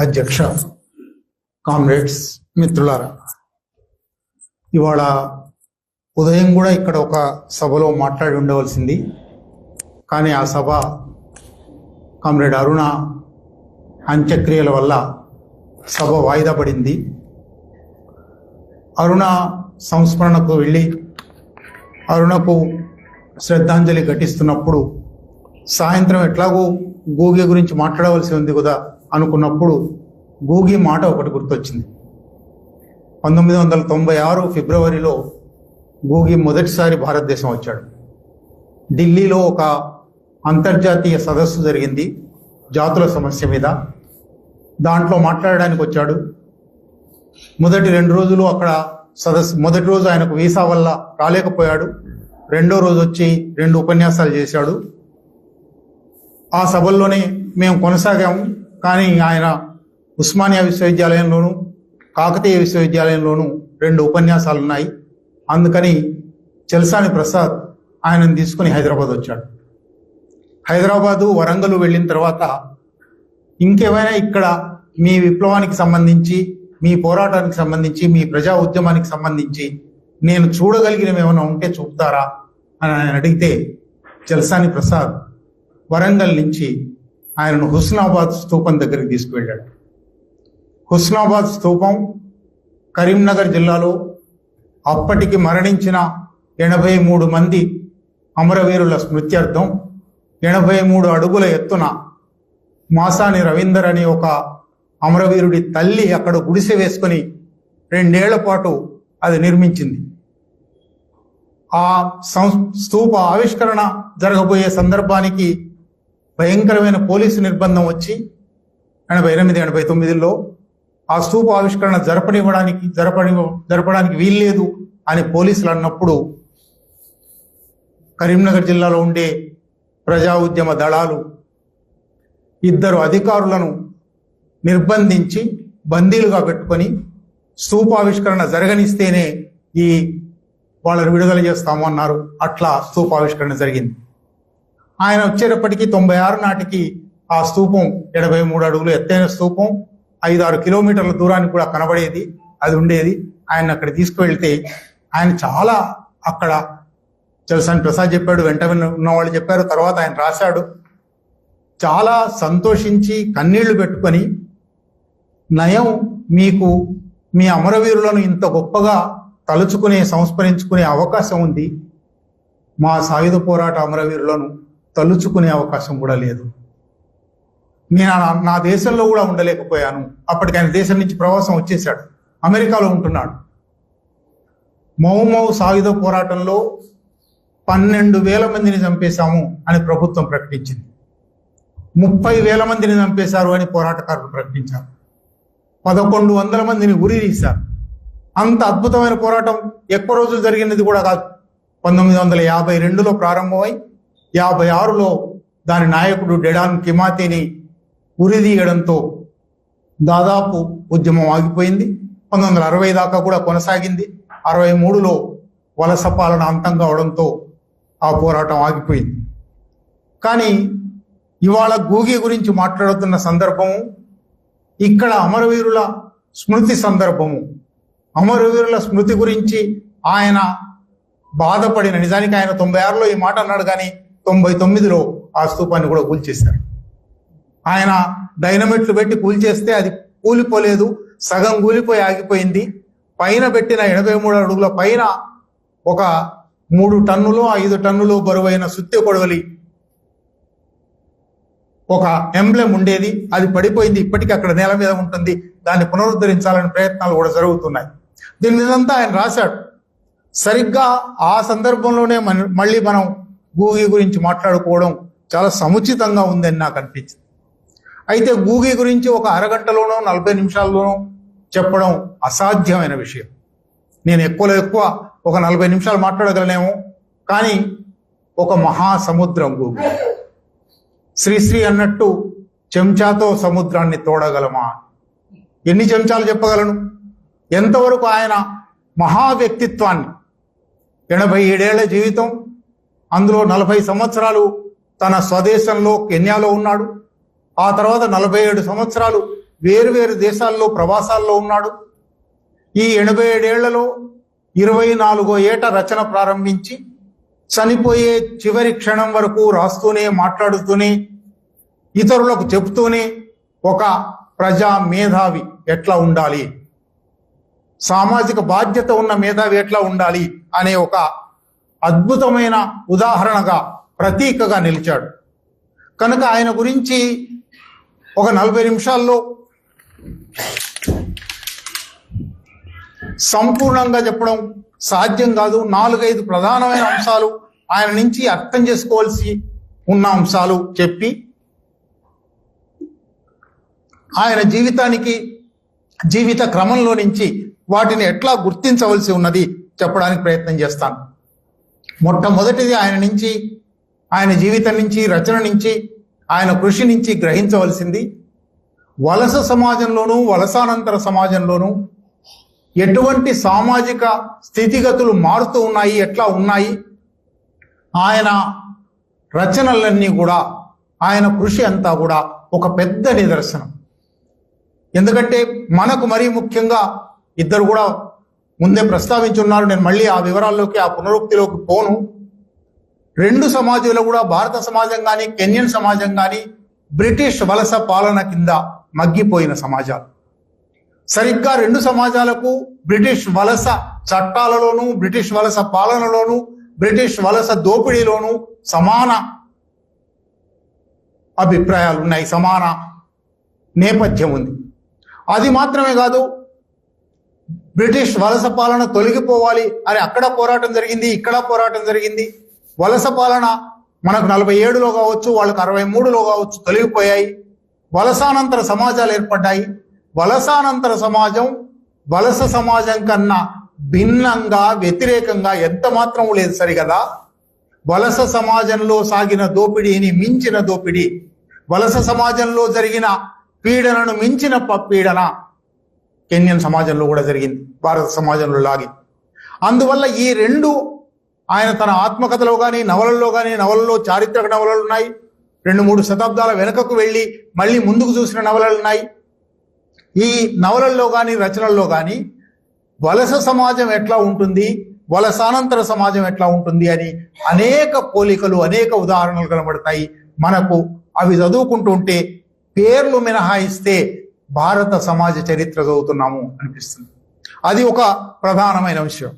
అధ్యక్ష, కామ్రేడ్స్, మిత్రులారా, ఇవాళ ఉదయం కూడా ఇక్కడ ఒక సభలో మాట్లాడి ఉండవలసింది. కానీ ఆ సభ కామ్రేడ్ అరుణ అంత్యక్రియల వల్ల సభ వాయిదా పడింది. అరుణ సంస్మరణకు వెళ్ళి అరుణకు శ్రద్ధాంజలి ఘటిస్తున్నప్పుడు సాయంత్రం ఎట్లాగో గూగి గురించి మాట్లాడవలసి ఉంది కదా అనుకున్నప్పుడు గూగి మాట ఒకటి గుర్తొచ్చింది. 1996 ఫిబ్రవరిలో గూగి మొదటిసారి భారతదేశం వచ్చాడు. ఢిల్లీలో ఒక అంతర్జాతీయ సదస్సు జరిగింది జాతుల సమస్య మీద. దాంట్లో మాట్లాడడానికి వచ్చాడు. మొదటి 2 రోజులు అక్కడ సదస్సు, మొదటి రోజు ఆయనకు వీసా వల్ల రాలేకపోయాడు. రెండో రోజు వచ్చి 2 ఉపన్యాసాలు చేశాడు. ఆ సభల్లోనే మేము కొనసాగాము. కానీ ఆయన ఉస్మానియా విశ్వవిద్యాలయంలోను కాకతీయ విశ్వవిద్యాలయంలోనూ 2 ఉపన్యాసాలు ఉన్నాయి. అందుకని చలసాని ప్రసాద్ ఆయనను తీసుకుని హైదరాబాద్ వచ్చాడు. హైదరాబాదు, వరంగల్ వెళ్ళిన తర్వాత ఇంకేమైనా ఇక్కడ మీ విప్లవానికి సంబంధించి, మీ పోరాటానికి సంబంధించి, మీ ప్రజా ఉద్యమానికి సంబంధించి నేను చూడగలిగినవి ఏమైనా ఉంటే చూపుతారా అని ఆయన అడిగితే చలసాని ప్రసాద్ వరంగల్ నుంచి ఆయనను హుస్నాబాద్ స్తూపం దగ్గరికి తీసుకువెళ్ళాడు. హుస్నాబాద్ స్తూపం కరీంనగర్ జిల్లాలో అప్పటికి మరణించిన 83 మంది అమరవీరుల స్మృత్యర్థం 83 అడుగుల ఎత్తున మాసాని రవీందర్ అనే ఒక అమరవీరుడి తల్లి అక్కడ గుడిసె వేసుకొని 2 ఏళ్ల పాటు అది నిర్మించింది. ఆ స్తూప ఆవిష్కరణ జరగబోయే సందర్భానికి భయంకరమైన పోలీసు నిర్బంధం వచ్చి 88-89లో ఆ స్తూప ఆవిష్కరణ జరపడానికి వీల్లేదు అని పోలీసులు అన్నప్పుడు కరీంనగర్ జిల్లాలో ఉండే ప్రజా ఉద్యమ దళాలు 2 అధికారులను నిర్బంధించి బందీలుగా పెట్టుకొని స్తూపావిష్కరణ జరగనిస్తేనే వాళ్ళని విడుదల చేస్తాము అన్నారు. అట్లా స్తూపావిష్కరణ జరిగింది. ఆయన వచ్చేటప్పటికి 96 నాటికి ఆ స్తూపం 83 అడుగులు ఎత్తైన స్తూపం 5-6 కిలోమీటర్ల దూరానికి కూడా కనబడేది, అది ఉండేది. ఆయన అక్కడ తీసుకువెళ్తే ఆయన చాలా అక్కడ చలసాని ప్రసాద్ చెప్పాడు, వెంట ఉన్న వాళ్ళు చెప్పారు, తర్వాత ఆయన రాశాడు. చాలా సంతోషించి కన్నీళ్లు పెట్టుకొని, నయం మీకు మీ అమరవీరులను ఇంత గొప్పగా తలుచుకునే సంస్మరించుకునే అవకాశం ఉంది, మా సాయుధ పోరాట అమరవీరులను తలుచుకునే అవకాశం కూడా లేదు. నేను నా దేశంలో కూడా ఉండలేకపోయాను. అప్పటికి ఆయన దేశం నుంచి ప్రవాసం వచ్చేసాడు, అమెరికాలో ఉంటున్నాడు. మౌమౌ సాయుధ పోరాటంలో 12,000 మందిని చంపేశాము అని ప్రభుత్వం ప్రకటించింది. 30,000 మందిని చంపేశారు అని పోరాటకారులు ప్రకటించారు. 1,100 మందిని ఉరి తీశారు. అంత అద్భుతమైన పోరాటం ఎక్కువ రోజులు జరిగినది కూడా కాదు. 1952లో ప్రారంభమై 56లో దాని నాయకుడు డెడాన్ కిమాతీని ఉరిదీయడంతో దాదాపు ఉద్యమం ఆగిపోయింది. 1960 దాకా కూడా కొనసాగింది. 63లో వలస పాలన అంతం కావడంతో ఆ పోరాటం ఆగిపోయింది. కానీ ఇవాళ గూగి గురించి మాట్లాడుతున్న సందర్భము, ఇక్కడ అమరవీరుల స్మృతి సందర్భము. అమరవీరుల స్మృతి గురించి ఆయన బాధపడిన, నిజానికి ఆయన 96లో ఈ మాట అన్నాడు, కానీ 99లో ఆ స్తూపాన్ని కూడా కూల్చేశారు. ఆయన డైనమిట్లు పెట్టి కూల్చేస్తే అది కూలిపోలేదు, సగం కూలిపోయి ఆగిపోయింది. పైన పెట్టిన 83 అడుగుల పైన ఒక 3 టన్నులో 5 టన్నులో బరువైన సుత్తి కొడవలి ఒక ఎంబ్లెమ్ ఉండేది, అది పడిపోయింది. ఇప్పటికీ అక్కడ నేల మీద ఉంటుంది. దాన్ని పునరుద్ధరించాలనే ప్రయత్నాలు కూడా జరుగుతున్నాయి. దీని మీదంతా ఆయన రాశాడు. సరిగ్గా ఆ సందర్భంలోనే మళ్ళీ మనం గూగి గురించి మాట్లాడుకోవడం చాలా సముచితంగా ఉందని నాకు అనిపించింది. అయితే గూగి గురించి ఒక అరగంటలోనో 40 నిమిషాల్లోనో చెప్పడం అసాధ్యమైన విషయం. నేను ఎక్కువ ఒక 40 నిమిషాలు మాట్లాడగలనేమో, కానీ ఒక మహాసముద్రం గూగి. శ్రీశ్రీ అన్నట్టు చెంచాతో సముద్రాన్ని తోడగలమా? ఎన్ని చెంచాలు చెప్పగలను? ఎంతవరకు ఆయన మహా వ్యక్తిత్వాన్ని, 87 ఏళ్ల జీవితం, అందులో 40 సంవత్సరాలు తన స్వదేశంలో కెన్యాలో ఉన్నాడు. ఆ తర్వాత 47 సంవత్సరాలు వేరువేరు దేశాల్లో ప్రవాసాల్లో ఉన్నాడు. ఈ 87 ఏళ్లలో 24వ ఏట రచన ప్రారంభించి చనిపోయే చివరి క్షణం వరకు రాస్తూనే, మాట్లాడుతూనే, ఇతరులకు చెబుతూనే ఒక ప్రజా మేధావి ఎట్లా ఉండాలి, సామాజిక బాధ్యత ఉన్న మేధావి ఎట్లా ఉండాలి అనే ఒక అద్భుతమైన ఉదాహరణగా, ప్రతీకగా నిలిచాడు. కనుక ఆయన గురించి ఒక 40 నిమిషాల్లో సంపూర్ణంగా చెప్పడం సాధ్యం కాదు. 4-5 ప్రధానమైన అంశాలు ఆయన నుంచి అర్థం చేసుకోవాల్సి ఉన్న అంశాలు చెప్పి ఆయన జీవిత క్రమంలో నుంచి వాటిని ఎట్లా గుర్తించవలసి ఉన్నది చెప్పడానికి ప్రయత్నం చేస్తాను. మొట్టమొదటిది ఆయన జీవితం నుంచి, రచన నుంచి, ఆయన కృషి నుంచి గ్రహించవలసింది, వలస సమాజంలోనూ వలసానంతర సమాజంలోనూ ఎటువంటి సామాజిక స్థితిగతులు మారుతూ ఉన్నాయి, ఎట్లా ఉన్నాయి. ఆయన రచనలన్నీ కూడా, ఆయన కృషి అంతా కూడా ఒక పెద్ద నిదర్శనం. ఎందుకంటే మనకు మరీ ముఖ్యంగా ఇద్దరు కూడా ముందే ప్రస్తావించున్నారు. నేను మళ్ళీ ఆ వివరాల్లోకి, ఆ పునరుక్తిలోకి పోను. 2 సమాజాలు కూడా, భారత సమాజం కానీ కెన్యన్ సమాజం కానీ, బ్రిటిష్ వలస పాలన కింద మగ్గిపోయిన సమాజాలు. సరిగ్గా 2 సమాజాలకు బ్రిటిష్ వలస చట్టాలలోనూ, బ్రిటిష్ వలస పాలనలోనూ, బ్రిటిష్ వలస దోపిడీలోనూ సమాన అభిప్రాయాలు ఉన్నాయి, సమాన నేపథ్యం ఉంది. అది మాత్రమే కాదు, బ్రిటిష్ వలస పాలన తొలగిపోవాలి అని అక్కడ పోరాటం జరిగింది, ఇక్కడ పోరాటం జరిగింది. వలస పాలన మనకు 47లో కావచ్చు, వాళ్ళకు 63లో కావచ్చు తొలగిపోయాయి. వలసానంతర సమాజాలు ఏర్పడ్డాయి. వలసానంతర సమాజం వలస సమాజం కన్నా భిన్నంగా, వ్యతిరేకంగా ఎంత మాత్రం లేదు సరిగదా. వలస సమాజంలో సాగిన దోపిడీని మించిన దోపిడీ, వలస సమాజంలో జరిగిన పీడనను మించిన పీడన కెన్యన్ సమాజంలో కూడా జరిగింది, భారత సమాజంలో లాగి. అందువల్ల ఈ 2 ఆయన తన ఆత్మకథలో కానీ, నవలలో చారిత్రక నవలలు ఉన్నాయి. 2-3 శతాబ్దాల వెనుకకు వెళ్ళి మళ్ళీ ముందుకు చూసిన నవలలు ఉన్నాయి. ఈ నవలల్లో కానీ, రచనల్లో కానీ వలస సమాజం ఎట్లా ఉంటుంది, వలసానంతర సమాజం ఎట్లా ఉంటుంది అని అనేక పోలికలు, అనేక ఉదాహరణలు కనబడతాయి మనకు. అవి చదువుకుంటూ ఉంటే పేర్లు మినహాయిస్తే భారత సమాజ చరిత్ర చదువుతున్నాము అనిపిస్తుంది. అది ఒక ప్రధానమైన విషయం.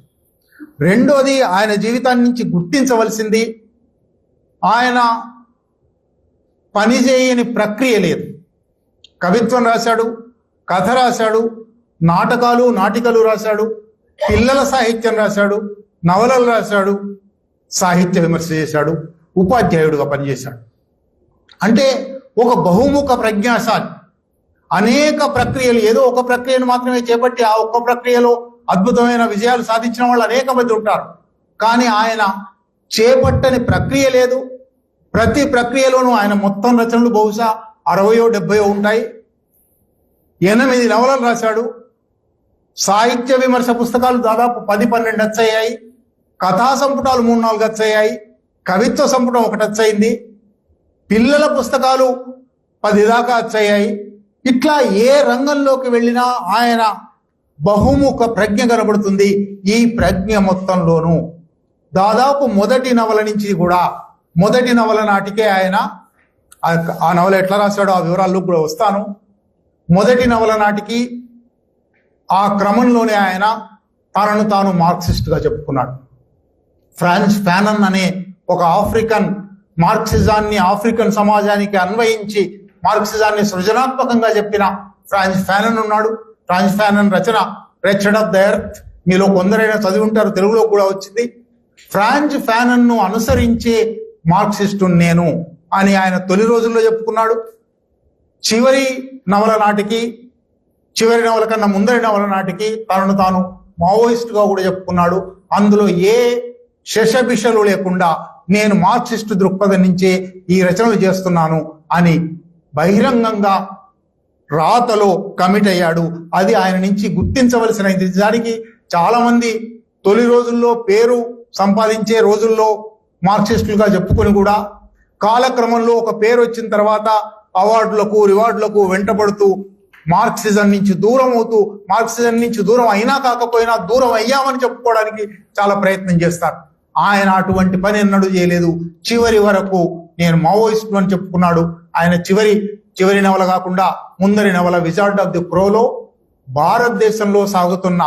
రెండోది, ఆయన జీవితాన్ని నుంచి గుర్తించవలసింది, ఆయన పనిచేయని ప్రక్రియ లేదు. కవిత్వం రాశాడు, కథ రాశాడు, నాటికలు రాశాడు, పిల్లల సాహిత్యం రాశాడు, నవలలు రాశాడు, సాహిత్య విమర్శ చేశాడు, ఉపాధ్యాయుడుగా పనిచేశాడు. అంటే ఒక బహుముఖ ప్రజ్ఞాశాలి. అనేక ప్రక్రియలు, ఏదో ఒక ప్రక్రియను మాత్రమే చేపట్టి ఆ ఒక్క ప్రక్రియలో అద్భుతమైన విజయాలు సాధించిన వాళ్ళు అనేక మంది ఉంటారు. కానీ ఆయన చేపట్టని ప్రక్రియ లేదు. ప్రతి ప్రక్రియలోనూ ఆయన మొత్తం రచనలు బహుశా 60-70 ఉంటాయి. 8 నవలలు రాశాడు. సాహిత్య విమర్శ పుస్తకాలు దాదాపు 10-12 వచ్చాయి. కథా సంపుటాలు 3-4 వచ్చాయి. కవిత్వ సంపుటం 1 వచ్చయింది. పిల్లల పుస్తకాలు 10 దాకా వచ్చాయి. ఇట్లా ఏ రంగంలోకి వెళ్ళినా ఆయన బహుముఖ ప్రజ్ఞ కనబడుతుంది. ఈ ప్రజ్ఞ మొత్తంలోనూ దాదాపు మొదటి నవల నుంచి కూడా, మొదటి నవల నాటికే ఆయన, ఆ నవల ఎట్లా రాశాడో ఆ వివరాల్లో కూడా వస్తాను. మొదటి నవల నాటికి ఆ క్రమంలోనే ఆయన తనను తాను మార్క్సిస్ట్గా చెప్పుకున్నాడు. ఫ్రాన్స్ ఫానన్ అనే ఒక ఆఫ్రికన్ మార్క్సిజాన్ని ఆఫ్రికన్ సమాజానికి అన్వయించి మార్క్సిజాన్ని సృజనాత్మకంగా చెప్పిన ఫ్రాన్స్ ఫానన్ ఉన్నాడు. ఫ్రాన్స్ ఫానన్ రచన రెచెడ్ ఆఫ్ ద ఎర్త్ మీలో కొందరైనా చదివి ఉంటారు, తెలుగులో కూడా వచ్చింది. ఫ్రాన్స్ ఫానన్ ను అనుసరించే మార్క్సిస్టు నేను అని ఆయన తొలి రోజుల్లో చెప్పుకున్నాడు. చివరి నవల కన్నా ముందరి నవల నాటికి తనను తాను మావోయిస్టుగా కూడా చెప్పుకున్నాడు. అందులో ఏ శషబిషలు లేకుండా నేను మార్క్సిస్టు దృక్పథం నుంచే ఈ రచనలు చేస్తున్నాను అని బహిరంగంగా రాతలో కమిట్ అయ్యాడు. అది ఆయన నుంచి గుర్తించవలసినది. దానికి చాలా మంది తొలి రోజుల్లో పేరు సంపాదించే రోజుల్లో మార్క్సిస్టులుగా చెప్పుకొని కూడా కాలక్రమంలో ఒక పేరు వచ్చిన తర్వాత అవార్డులకు రివార్డులకు వెంటబడుతూ మార్క్సిజం నుంచి దూరం అవుతూ, మార్క్సిజం నుంచి దూరం అయినా కాకపోయినా దూరం అయ్యామని చెప్పుకోవడానికి చాలా ప్రయత్నం చేస్తారు. ఆయన అటువంటి పని ఎన్నడూ చేయలేదు. చివరి వరకు నేను మావోయిస్టు అని చెప్పుకున్నాడు. ఆయన చివరి నవల కాకుండా ముందరి నవల విజార్డ్ ఆఫ్ ది క్రోలో భారతదేశంలో సాగుతున్న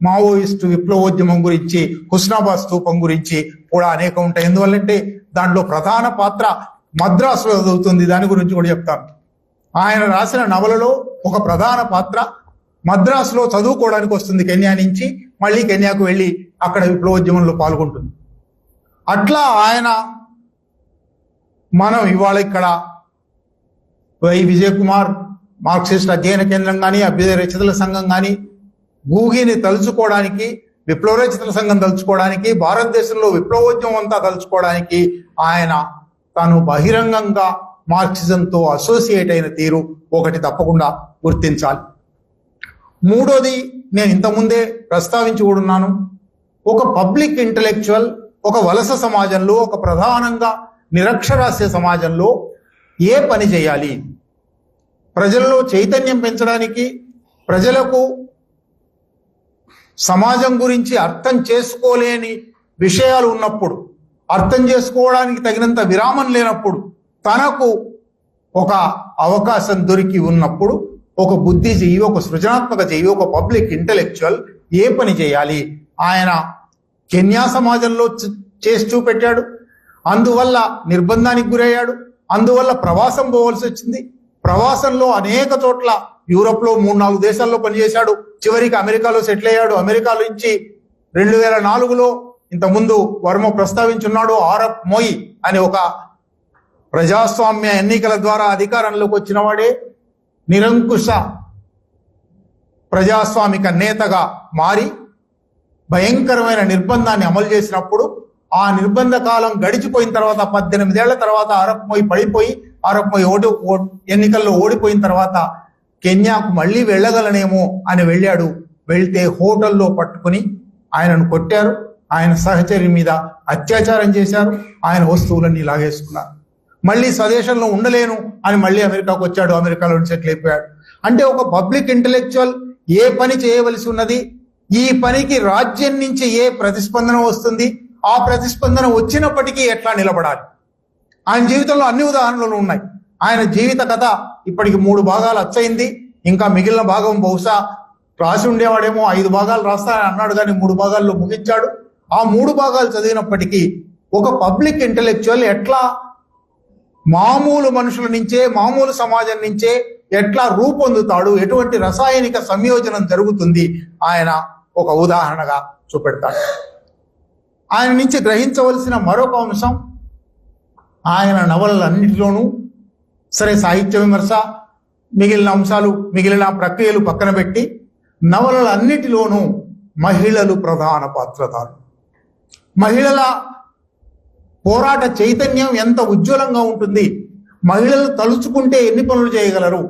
మావోయిస్టు విప్లవోద్యమం గురించి, హుస్నాబాద్ స్తూపం గురించి కూడా అనేకం ఉంటాయి. ఎందువల్లంటే దాంట్లో ప్రధాన పాత్ర మద్రాసులో చదువుతుంది. దాని గురించి కూడా చెప్తాను. ఆయన రాసిన నవలలో ఒక ప్రధాన పాత్ర మద్రాసులో చదువుకోవడానికి వస్తుంది కెన్యా నుంచి. మళ్ళీ కెన్యాకు వెళ్ళి అక్కడ విప్లవోద్యమంలో పాల్గొంటుంది. అట్లా ఆయన మనం ఇవాళ ఇక్కడ విజయ్ కుమార్ మార్క్సిస్ట్ అధ్యయన కేంద్రం కానీ, అభ్యుదయ రచయితల సంఘం కానీ, గూగిని తలుచుకోవడానికి, విప్లవ రచయితల సంఘం తలుచుకోవడానికి, భారతదేశంలో విప్లవోద్యమం అంతా తలుచుకోవడానికి ఆయన తాను బహిరంగంగా మార్క్సిజంతో అసోసియేట్ అయిన తీరు ఒకటి తప్పకుండా గుర్తించాలి. మూడోది నేను ఇంతకుముందే ప్రస్తావించి కూడా ఉన్నాను. ఒక పబ్లిక్ ఇంటలెక్చువల్ ఒక వలస సమాజంలో, ఒక ప్రధానంగా నిరక్షరాస్య సమాజంలో ఏ పని చేయాలి? ప్రజల్లో చైతన్యం పెంచడానికి, ప్రజలకు సమాజం గురించి అర్థం చేసుకోలేని విషయాలు ఉన్నప్పుడు, అర్థం చేసుకోవడానికి తగినంత విరామం లేనప్పుడు, తనకు ఒక అవకాశం దొరికి ఉన్నప్పుడు ఒక బుద్ధిజీవి, ఒక సృజనాత్మక జీవి, ఒక పబ్లిక్ ఇంటలెక్చువల్ ఏ పని చేయాలి? ఆయన కెన్యా సమాజంలో చేసి చూపెట్టాడు. అందువల్ల నిర్బంధానికి గురయ్యాడు. అందువల్ల ప్రవాసం పోవలసి వచ్చింది. ప్రవాసంలో అనేక చోట్ల యూరోప్లో 3-4 దేశాల్లో పనిచేశాడు. చివరికి అమెరికాలో సెటిల్ అయ్యాడు. అమెరికా నుంచి 2004లో ఇంతకుముందు వర్మ ప్రస్తావించున్నాడు, ఆరప్ మోయి అనే ఒక ప్రజాస్వామ్య ఎన్నికల ద్వారా అధికారంలోకి వచ్చిన వాడే నిరంకుశ ప్రజాస్వామిక నేతగా మారి భయంకరమైన నిర్బంధాన్ని అమలు చేసినప్పుడు, ఆ నిర్బంధ కాలం గడిచిపోయిన తర్వాత 18 ఏళ్ల తర్వాత ఆరప్ మోయి పడిపోయి, ఆరప్ మోయి ఎన్నికల్లో ఓడిపోయిన తర్వాత కెన్యాకు మళ్ళీ వెళ్ళగలనేమో అని వెళ్ళాడు. వెళ్తే హోటల్లో పట్టుకుని ఆయనను కొట్టారు. ఆయన సహచరి మీద అత్యాచారం చేశారు. ఆయన వస్తువులన్నీ లాగేసుకున్నారు. మళ్ళీ స్వదేశంలో ఉండలేను అని మళ్ళీ అమెరికాకు వచ్చాడు. అమెరికాలో సెటిల్ అయిపోయాడు. అంటే ఒక పబ్లిక్ ఇంటలెక్చువల్ ఏ పని చేయవలసి ఉన్నది, ఈ పనికి రాజ్యం నుంచి ఏ ప్రతిస్పందన వస్తుంది, ఆ ప్రతిస్పందన వచ్చినప్పటికీ ఎట్లా నిలబడాలి. ఆయన జీవితంలో అన్ని ఉదాహరణలు ఉన్నాయి. ఆయన జీవిత కథ ఇప్పటికి 3 భాగాలు అచ్చయింది. ఇంకా మిగిలిన భాగం బహుశా రాసి ఉండేవాడేమో, 5 భాగాలు రాస్తానని అన్నాడు, కానీ 3 భాగాల్లో ముగించాడు. ఆ 3 భాగాలు చదివినప్పటికీ ఒక పబ్లిక్ ఇంటలెక్చువల్ ఎట్లా మామూలు మనుషుల నుంచే, మామూలు సమాజం నుంచే ఎట్లా రూపొందుతాడు, ఎటువంటి రసాయనిక సంయోజనం జరుగుతుంది, ఆయన ఒక ఉదాహరణగా చూపెడతాడు. ఆయన నుంచి గ్రహించవలసిన మరొక అంశం, ఆయన నవలలన్నిటిలోనూ సరే సాహిత్య విమర్శ, మిగిలిన అంశాలు, మిగిలిన ప్రక్రియలు పక్కన పెట్టి నవలలన్నిటిలోనూ మహిళలు ప్రధాన పాత్రధారులు. మహిళల పోరాట చైతన్యం ఎంత ఉజ్వలంగా ఉంటుంది, మహిళలు తలుచుకుంటే ఎన్ని పనులు చేయగలరు,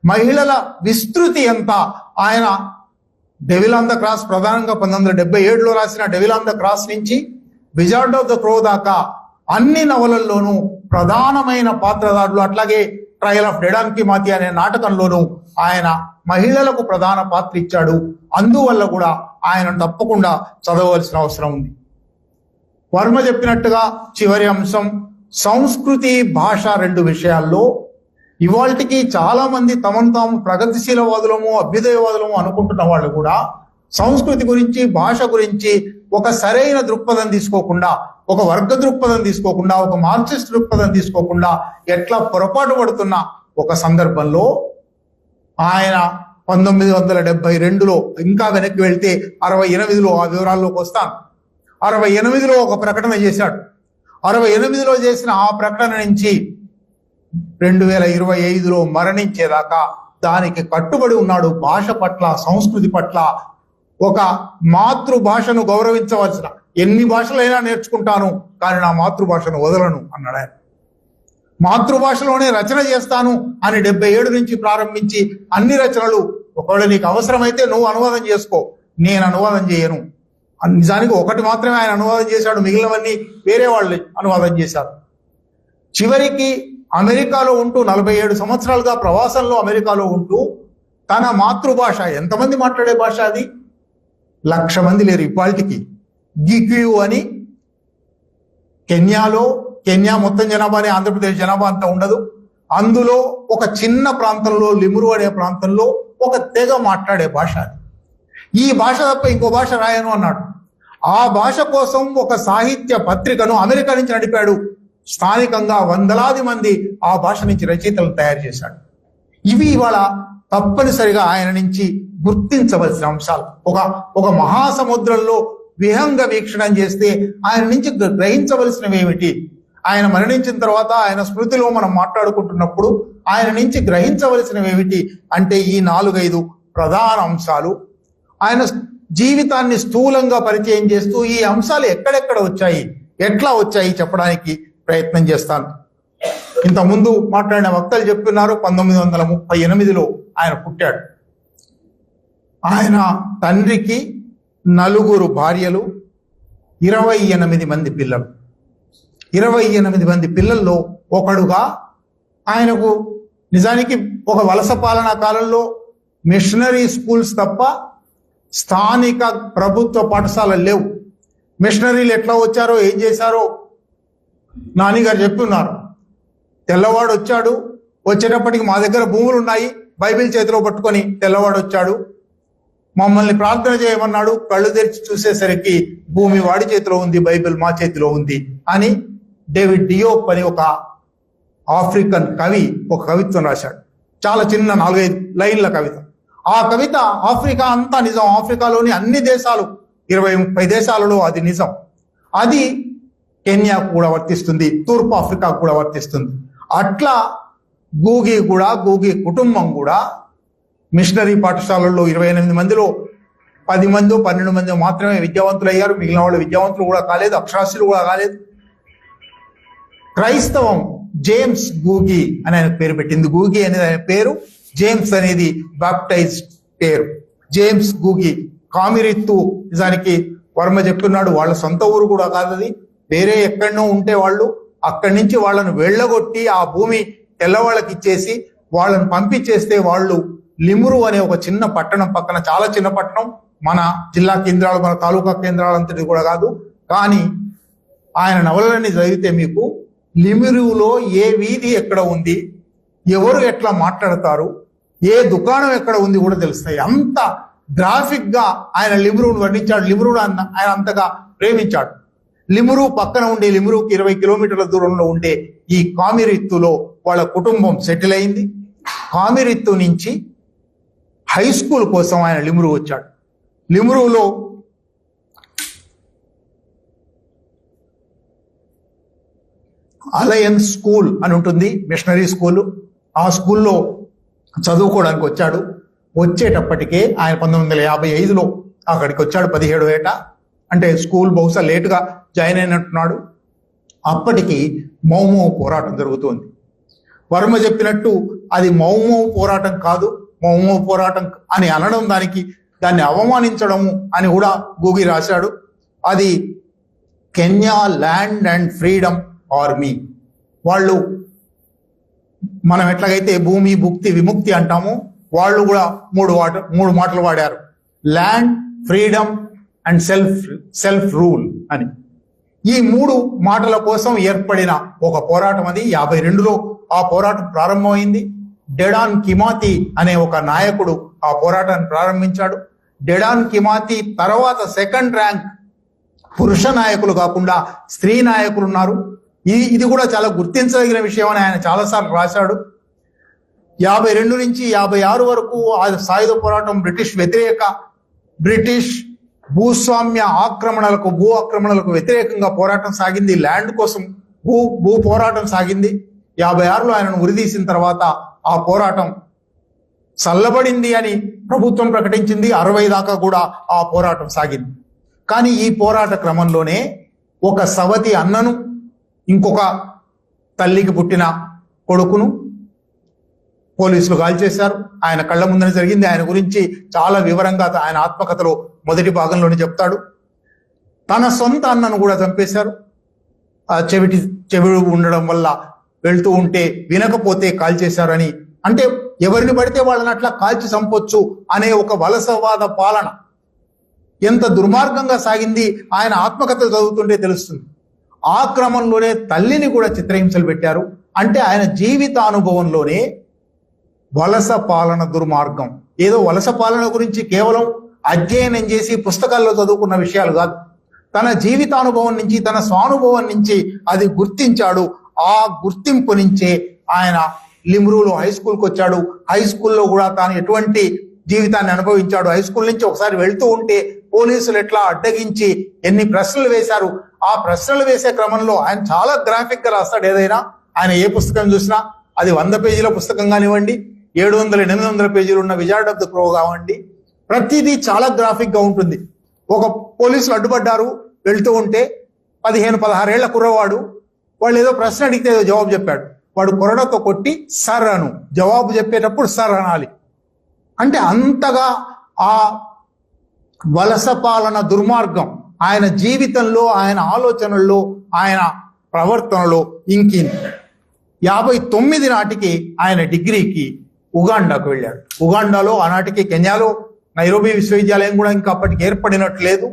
మహిళల విస్తృతి ఎంత. ఆయన డెవిల్ ఆన్ ద క్రాస్ ప్రధానంగా 1977లో రాసిన డెవిల్ ఆన్ ద క్రాస్ నుంచి విజార్డ్ ఆఫ్ ద క్రో దాకా అన్ని నవలల్లోనూ ప్రధానమైన పాత్రధారులు. అట్లాగే ట్రయల్ ఆఫ్ డెడాంకి మాతి అనే నాటకంలోనూ ఆయన మహిళలకు ప్రధాన పాత్ర ఇచ్చాడు. అందువల్ల కూడా ఆయన తప్పకుండా చదవవలసిన అవసరం ఉంది. వర్మ చెప్పినట్టుగా చివరి అంశం సంస్కృతి, భాష 2 విషయాల్లో ఇవాళకి చాలా మంది తమను తాము ప్రగతిశీలవాదులము, అభ్యుదయవాదులము అనుకుంటున్న వాళ్ళు కూడా సంస్కృతి గురించి, భాష గురించి ఒక సరైన దృక్పథం తీసుకోకుండా, ఒక వర్గ దృక్పథం తీసుకోకుండా, ఒక మార్క్సిస్ట్ దృక్పథం తీసుకోకుండా ఎట్లా పొరపాటు పడుతున్న ఒక సందర్భంలో ఆయన 1972లో ఇంకా వెనక్కి వెళ్తే 68లో ఆ వివరాల్లోకి వస్తాను. 68లో ఒక ప్రకటన చేశాడు. 68లో చేసిన ఆ ప్రకటన నుంచి 2025లో మరణించేదాకా దానికి కట్టుబడి ఉన్నాడు. భాష పట్ల, సంస్కృతి పట్ల, ఒక మాతృభాషను గౌరవించవలసిన, ఎన్ని భాషలైనా నేర్చుకుంటాను కానీ నా మాతృభాషను వదలను అన్నాడు ఆయన. మాతృభాషలోనే రచన చేస్తాను అని 77 నుంచి ప్రారంభించి అన్ని రచనలు, ఒకవేళ నీకు అవసరమైతే నువ్వు అనువాదం చేసుకో, నేను అనువాదం చేయను. నిజానికి ఒకటి మాత్రమే ఆయన అనువాదం చేశాడు, మిగిలినవన్నీ వేరే వాళ్ళు అనువాదం చేశారు. చివరికి అమెరికాలో ఉంటూ 47 సంవత్సరాలుగా ప్రవాసంలో అమెరికాలో ఉంటూ తన మాతృభాష, ఎంతమంది మాట్లాడే భాష అది? 1,00,000 మంది లేరు ఇవాళకి. గిక్యూ అని కెన్యా మొత్తం జనాభాని ఆంధ్రప్రదేశ్ జనాభా అంతా ఉండదు. అందులో ఒక చిన్న ప్రాంతంలో, లిమురు అనే ప్రాంతంలో ఒక తెగ మాట్లాడే భాష అది. ఈ భాష తప్ప ఇంకో భాష రాయను అన్నాడు. ఆ భాష కోసం ఒక సాహిత్య పత్రికను అమెరికా నుంచి నడిపాడు. స్థానికంగా వందలాది మంది ఆ భాష నుంచి రచయితలను తయారు చేశాడు. ఇవి ఇవాళ తప్పనిసరిగా ఆయన నుంచి గుర్తించవలసిన అంశాలు. ఒక మహాసముద్రంలో విహంగ వీక్షణం చేస్తే ఆయన నుంచి గ్రహించవలసినవి ఏమిటి? ఆయన మరణించిన తర్వాత ఆయన స్మృతిలో మనం మాట్లాడుకుంటున్నప్పుడు ఆయన నుంచి గ్రహించవలసినవి ఏమిటి అంటే ఈ 4-5 ప్రధాన అంశాలు. ఆయన జీవితాన్ని స్థూలంగా పరిచయం చేస్తూ ఈ అంశాలు ఎక్కడెక్కడ వచ్చాయి, ఎట్లా వచ్చాయి చెప్పడానికి ప్రయత్నం చేస్తాను. ఇంతకుముందు మాట్లాడిన వక్తలు చెప్తున్నారు 1938లో ఆయన పుట్టాడు. ఆయన తండ్రికి 4 భార్యలు, 28 మంది పిల్లలు. 28 మంది పిల్లల్లో ఒకడుగా ఆయనకు నిజానికి ఒక వలస పాలనా కాలంలో మిషనరీ స్కూల్స్ తప్ప స్థానిక ప్రభుత్వ పాఠశాలలు లేవు. మిషనరీలు ఎట్లా వచ్చారో ఏం చేశారో నానిగారు చెప్తున్నారు. తెల్లవాడు వచ్చాడు, వచ్చేటప్పటికి మా దగ్గర భూములు ఉన్నాయి, బైబిల్ చేతిలో పట్టుకొని తెల్లవాడు వచ్చాడు. మమ్మల్ని ప్రార్థన చేయమన్నాడు. కళ్ళు తెరిచి చూసేసరికి భూమి వాడి చేతిలో ఉంది, బైబిల్ మా చేతిలో ఉంది అని డేవిడ్ డియోప్ అని ఒక ఆఫ్రికన్ కవి ఒక కవిత్వం రాశాడు. చాలా చిన్న 4-5 లైన్ల కవిత. ఆ కవిత ఆఫ్రికా అంతా నిజం, ఆఫ్రికాలోని అన్ని దేశాలు 20-30 దేశాలలో అది నిజం. అది కెన్యాకు కూడా వర్తిస్తుంది, తూర్పు ఆఫ్రికాకు కూడా వర్తిస్తుంది. అట్లా గూగి కుటుంబం కూడా మిషనరీ పాఠశాలల్లో 28 మందిలో 10 మందో 12 మందో మాత్రమే విద్యావంతులు అయ్యారు. మిగిలిన వాళ్ళు విద్యావంతులు కూడా కాలేదు, అక్షరాస్యులు కూడా కాలేదు. క్రైస్తవం జేమ్స్ గూగి అని ఆయన పేరు పెట్టింది. గూగి అనేది ఆయన పేరు, జేమ్స్ అనేది బాప్టైజ్డ్ పేరు. జేమ్స్ గూగి కామిరిత్తు, నిజానికి వర్మ చెప్తున్నాడు వాళ్ళ సొంత ఊరు కూడా కాదు అది, వేరే ఎక్కడనో ఉంటే వాళ్ళు అక్కడి నుంచి వాళ్ళను వెళ్ళగొట్టి ఆ భూమి తెల్లవాళ్ళకి ఇచ్చేసి వాళ్ళని పంపించేస్తే వాళ్ళు లిమురు అనే ఒక చిన్న పట్టణం పక్కన, చాలా చిన్న పట్టణం, మన జిల్లా కేంద్రాలు మన తాలూకా కేంద్రాలంతటి కూడా కాదు, కానీ ఆయన నవలన్నీ చదివితే మీకు లిమురులో ఏ వీధి ఎక్కడ ఉంది, ఎవరు ఎట్లా మాట్లాడతారు, ఏ దుకాణం ఎక్కడ ఉంది కూడా తెలుస్తాయి. అంత గ్రాఫిక్ గా ఆయన లిమురును వర్ణించాడు. లిమురును ఆయన అంతగా ప్రేమించాడు. లిమురు పక్కన ఉండే, లిమురుకి 20 కిలోమీటర్ల దూరంలో ఉండే ఈ కామిరిత్తులో వాళ్ళ కుటుంబం సెటిల్ అయింది. కామిరిత్తు నుంచి హై స్కూల్ కోసం ఆయన లిమురు వచ్చాడు. లిమురులో అలయన్స్ స్కూల్ అని ఉంటుంది, మిషనరీ స్కూల్. ఆ స్కూల్లో చదువుకోవడానికి వచ్చాడు. వచ్చేటప్పటికే ఆయన 1955లో అక్కడికి వచ్చాడు. 17 ఏట, అంటే స్కూల్ బహుశా లేటుగా జాయిన్ అయినట్టున్నాడు. అప్పటికి మౌమౌ పోరాటం జరుగుతోంది. వర్మ చెప్పినట్టు అది మౌమౌ పోరాటం కాదు, మౌమౌ పోరాటం అని అనడం దాన్ని అవమానించడము అని కూడా గూగి రాశాడు. అది Kenya land and freedom army. వాళ్ళు మనం ఎట్లాగైతే భూమి భుక్తి విముక్తి అంటామో వాళ్ళు కూడా మూడు మాటలు వాడారు, land, freedom and self rule అని. ఈ 3 మాటల కోసం ఏర్పడిన ఒక పోరాటం అది. 52లో ఆ పోరాటం ప్రారంభమైంది. డెడాన్ కిమాతి అనే ఒక నాయకుడు ఆ పోరాటాన్ని ప్రారంభించాడు. డెడాన్ కిమాతి తర్వాత 2nd ర్యాంక్ పురుష నాయకులు కాకుండా స్త్రీ నాయకులు ఉన్నారు. ఇది కూడా చాలా గుర్తించదగిన విషయం అని ఆయన చాలాసార్లు రాశాడు. 52 నుంచి 56 వరకు ఆ సాయుధ పోరాటం బ్రిటిష్ భూస్వామ్య భూ ఆక్రమణలకు వ్యతిరేకంగా పోరాటం సాగింది. ల్యాండ్ కోసం భూ పోరాటం సాగింది. 56లో ఆయనను ఉరిదీసిన తర్వాత ఆ పోరాటం చల్లబడింది అని ప్రభుత్వం ప్రకటించింది. 60 దాకా కూడా ఆ పోరాటం సాగింది. కానీ ఈ పోరాట క్రమంలోనే ఒక సవతి అన్నను, ఇంకొక తల్లికి పుట్టిన కొడుకును పోలీసులు కాల్చేశారు. ఆయన కళ్ళ ముందర జరిగింది. ఆయన గురించి చాలా వివరంగా ఆయన ఆత్మకథలో మొదటి భాగంలోనే చెప్తాడు. తన సొంత అన్నను కూడా చంపేశారు. ఆ చెవిడు ఉండడం వల్ల వెళ్తూ ఉంటే వినకపోతే కాల్చేశారని, అంటే ఎవరిని పడితే వాళ్ళని అట్లా కాల్చి చంపొచ్చు అనే ఒక వలసవాద పాలన ఎంత దుర్మార్గంగా సాగింది ఆయన ఆత్మకథ చదువుతుంటే తెలుస్తుంది. ఆ క్రమంలోనే తల్లిని కూడా చిత్రహింసలు పెట్టారు. అంటే ఆయన జీవితానుభవంలోనే వలస పాలన దుర్మార్గం, ఏదో వలస పాలన గురించి కేవలం అధ్యయనం చేసి పుస్తకాల్లో చదువుకున్న విషయాలు కాదు, తన జీవితానుభవం నుంచి తన స్వానుభవం నుంచి అది గుర్తించాడు. ఆ గుర్తింపు నుంచే ఆయన లిమ్రూలో హై స్కూల్కి వచ్చాడు. హై స్కూల్లో కూడా తాను ఎటువంటి జీవితాన్ని అనుభవించాడు. హై స్కూల్ నుంచి ఒకసారి వెళ్తూ ఉంటే పోలీసులు ఎట్లా అడ్డగించి ఎన్ని ప్రశ్నలు వేశారు. ఆ ప్రశ్నలు వేసే క్రమంలో ఆయన చాలా గ్రాఫిక్ గా రాస్తాడు. ఏదైనా ఆయన ఏ పుస్తకం చూసినా అది 100 పేజీల పుస్తకం కానివ్వండి, 700-800 పేజీలు ఉన్న విజార్డ్ ఆఫ్ ద క్రో కావండి, ప్రతిదీ చాలా గ్రాఫిక్ గా ఉంటుంది. ఒక పోలీసులు అడ్డుపడ్డారు, వెళ్తూ ఉంటే 15-16 ఏళ్ల కుర్రవాడు, వాళ్ళు ఏదో ప్రశ్న అడిగితే ఏదో జవాబు చెప్పాడు. వాడు కొరడతో కొట్టి సర్ అను, జవాబు చెప్పేటప్పుడు సర్ అనాలి. అంటే అంతగా ఆ వలస పాలన దుర్మార్గం ఆయన జీవితంలో, ఆయన ఆలోచనల్లో, ఆయన ప్రవర్తనలో ఇంకింది. 59 నాటికి ఆయన డిగ్రీకి ఉగాండాకు వెళ్ళాడు. ఉగాండాలో ఆనాటికి కెన్యాలో నైరోబీ విశ్వవిద్యాలయం కూడా ఇంకా అప్పటికి ఏర్పడినట్లేదు.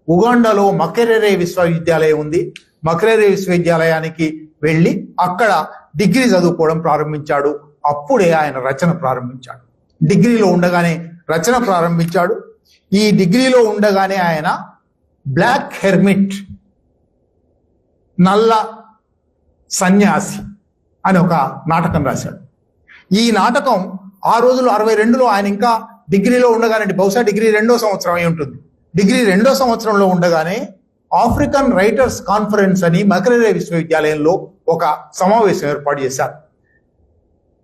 ఉగాండాలో మకెరెరే విశ్వవిద్యాలయం ఉంది. మకెరెరే విశ్వవిద్యాలయానికి వెళ్ళి అక్కడ డిగ్రీ చదువుకోవడం ప్రారంభించాడు. అప్పుడే ఆయన రచన ప్రారంభించాడు. డిగ్రీలో ఉండగానే రచన ప్రారంభించాడు. ఈ డిగ్రీలో ఉండగానే ఆయన బ్లాక్ హెర్మిట్, నల్ల సన్యాసి అని ఒక నాటకం రాశాడు. ఈ నాటకం ఆ రోజులు 62లో ఆయన ఇంకా డిగ్రీలో ఉండగానే, బహుశా డిగ్రీ 2వ సంవత్సరం అయి ఉంటుంది. డిగ్రీ 2వ సంవత్సరంలో ఉండగానే ఆఫ్రికన్ రైటర్స్ కాన్ఫరెన్స్ అని మకెరెరే విశ్వవిద్యాలయంలో ఒక సమావేశం ఏర్పాటు చేశారు.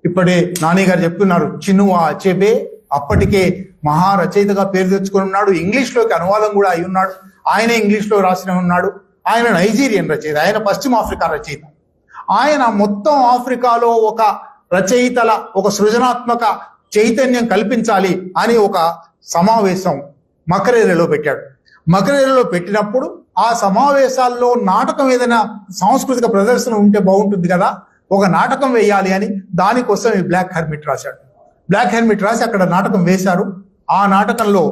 ఇప్పుడే నాని గారు చెప్తున్నారు, చినువా అచెబే అప్పటికే మహారచయితగా పేరు తెచ్చుకుని ఉన్నాడు. ఇంగ్లీష్లోకి అనువాదం కూడా అయి ఉన్నాడు. ఆయనే ఇంగ్లీష్లో రాసిన ఉన్నాడు. ఆయన నైజీరియన్ రచయిత, ఆయన పశ్చిమ ఆఫ్రికా రచయిత. ఆయన మొత్తం ఆఫ్రికాలో ఒక రచయితల ఒక సృజనాత్మక చైతన్యం కల్పించాలి అని ఒక సమావేశం మకెరెరేలో పెట్టాడు. మకెరెరేలో పెట్టినప్పుడు ఆ సమావేశాల్లో నాటకం ఏదైనా సాంస్కృతిక ప్రదర్శన ఉంటే బాగుంటుంది కదా, ఒక నాటకం వేయాలి అని దానికోసం ఈ బ్లాక్ హెర్మిట్ రాశాడు. బ్లాక్ హెర్మిట్ రాసి అక్కడ నాటకం వేశారు. ఆ నాటకంలో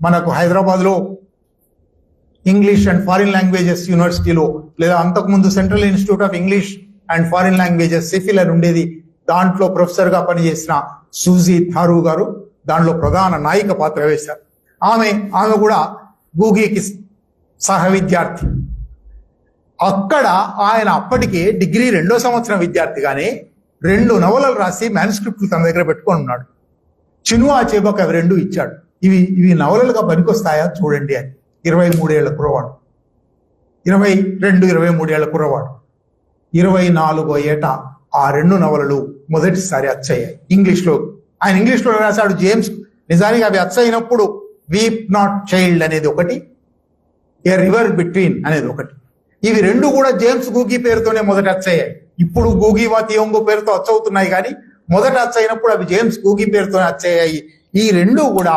మనకు హైదరాబాద్లో ఇంగ్లీష్ అండ్ ఫారిన్ లాంగ్వేజెస్ యూనివర్సిటీలో, లేదా అంతకుముందు central institute of English and foreign languages CIEFL అని ఉండేది, దాంట్లో ప్రొఫెసర్గా పనిచేసిన సూజీ థారూ గారు దాంట్లో ప్రధాన నాయిక పాత్ర వేశారు. ఆమె కూడా గూగీకి సహ విద్యార్థి. అక్కడ ఆయన అప్పటికే డిగ్రీ 2వ సంవత్సరం విద్యార్థిగానే 2 నవలలు రాసి మ్యానుస్క్రిప్ట్లు తన దగ్గర పెట్టుకొని ఉన్నాడు. చినువా అచెబేకు అవి 2 ఇచ్చాడు. ఇవి నవలలుగా పనికొస్తాయా చూడండి అని. 23 ఏళ్ల కుర్రవాడు, 22-23 ఏళ్ల కుర్రవాడు. 24వ ఏట ఆ 2 నవలలు మొదటిసారి అచ్చయ్యాయి ఇంగ్లీష్లో. ఆయన ఇంగ్లీష్లో రాశాడు. జేమ్స్ నిజానికి అవి అచ్చయినప్పుడు వీప్ నాట్ చైల్డ్ అనేది ఒకటి, ఏ రివర్ బిట్వీన్ అనేది ఒకటి. ఇవి 2 కూడా జేమ్స్ గూగీ పేరుతోనే మొదట అచ్చయ్యాయి. ఇప్పుడు గూగీ వా తియోంగో పేరుతో అచ్చవుతున్నాయి, కానీ మొదట అచ్చయినప్పుడు అవి జేమ్స్ గూగీ పేరుతోనే అచ్చయ్యాయి. ఈ 2 కూడా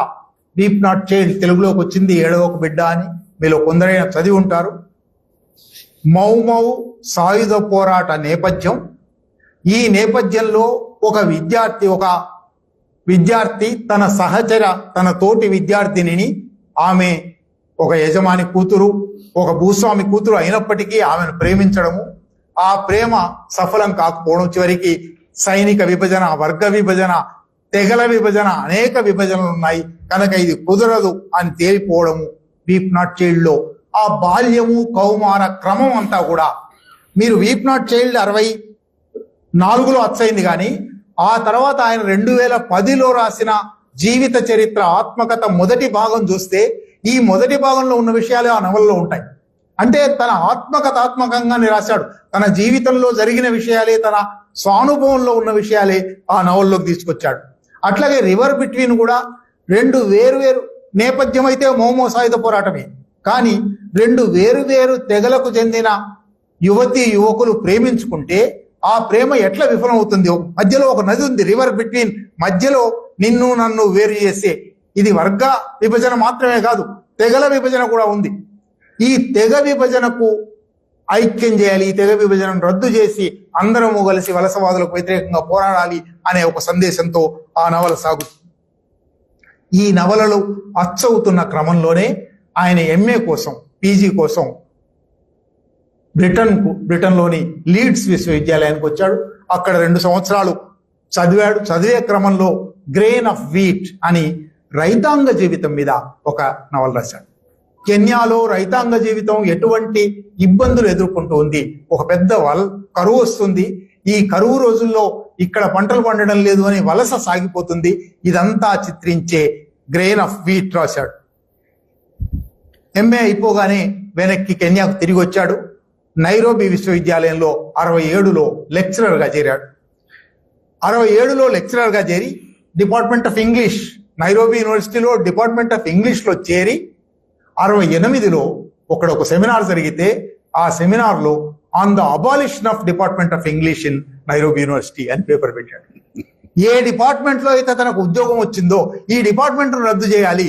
వీప్ నాట్ చైల్డ్ తెలుగులోకి వచ్చింది 7వ బిడ్డ అని మీలో కొందరైనా చదివి ఉంటారు. మౌ మౌ సాయుధ పోరాట నేపథ్యం. ఈ నేపథ్యంలో ఒక విద్యార్థి తన సహచర, తన తోటి విద్యార్థినిని, ఆమె ఒక యజమాని కూతురు, ఒక భూస్వామి కూతురు అయినప్పటికీ ఆమెను ప్రేమించడము, ఆ ప్రేమ సఫలం కాకపోవడం, చివరికి సైనిక విభజన, వర్గ విభజన, తెగల విభజన, అనేక విభజనలు ఉన్నాయి కనుక ఇది కుదరదు అని తేలిపోవడము వీప్ నాట్ చైల్డ్ లో. ఆ బాల్యము కౌమార క్రమం అంతా కూడా మీరు వీప్ నాట్ చైల్డ్ 64లో అచ్చయింది, కానీ ఆ తర్వాత ఆయన 2010లో రాసిన జీవిత చరిత్ర ఆత్మకథ మొదటి భాగం చూస్తే ఈ మొదటి భాగంలో ఉన్న విషయాలే ఆ నవల్లో ఉంటాయి. అంటే తన ఆత్మకథాత్మకంగానే రాశాడు. తన జీవితంలో జరిగిన విషయాలే, తన స్వానుభవంలో ఉన్న విషయాలే ఆ నవల్లోకి తీసుకొచ్చాడు. అట్లాగే రివర్ బిట్వీన్ కూడా 2 వేరు నేపథ్యం అయితే మౌమో సాయుధ పోరాటమే, కానీ 2 వేరు తెగలకు చెందిన యువతీ యువకులు ప్రేమించుకుంటే ఆ ప్రేమ ఎట్లా విఫలమవుతుంది. మధ్యలో ఒక నది ఉంది, రివర్ బిట్వీన్, మధ్యలో నిన్ను నన్ను వేరు చేసే. ఇది వర్గ విభజన మాత్రమే కాదు, తెగల విభజన కూడా ఉంది. ఈ తెగ విభజనకు ఐక్యం చేయాలి, ఈ తెగ విభజనను రద్దు చేసి అందరము కలిసి వలసవాదులకు వ్యతిరేకంగా పోరాడాలి అనే ఒక సందేశంతో ఆ నవల సాగుతుంది. ఈ నవలలు అచ్చవుతున్న క్రమంలోనే ఆయన ఎంఏ కోసం, పీజీ కోసం బ్రిటన్లోని లీడ్స్ విశ్వవిద్యాలయానికి వచ్చాడు. అక్కడ 2 సంవత్సరాలు చదివాడు. చదివే క్రమంలో గ్రెయిన్ ఆఫ్ వీట్ అని రైతాంగ జీవితం మీద ఒక నవల రాశాడు. కెన్యాలో రైతాంగ జీవితం ఎటువంటి ఇబ్బందులు ఎదుర్కొంటూ ఉంది. ఒక పెద్ద కరువు వస్తుంది. ఈ కరువు రోజుల్లో ఇక్కడ పంటలు పండడం లేదు అని వలస సాగిపోతుంది. ఇదంతా చిత్రించే గ్రెయిన్ ఆఫ్ వీట్ రాశాడు. ఎంఏ అయిపోగానే వెనక్కి కెన్యాకు తిరిగి వచ్చాడు. నైరోబీ విశ్వవిద్యాలయంలో 67లో లెక్చరర్గా చేరాడు. 67లో లెక్చరర్గా చేరి డిపార్ట్మెంట్ ఆఫ్ ఇంగ్లీష్, నైరోబీ యూనివర్సిటీలో డిపార్ట్మెంట్ ఆఫ్ ఇంగ్లీష్లో చేరి 68లో ఒక సెమినార్ జరిగితే ఆ సెమినార్లో on the abolition of department of English in Nairobi university అని పేపర్ పెట్టాడు. ఏ డిపార్ట్మెంట్లో అయితే తనకు ఉద్యోగం వచ్చిందో ఈ డిపార్ట్మెంట్ను రద్దు చేయాలి,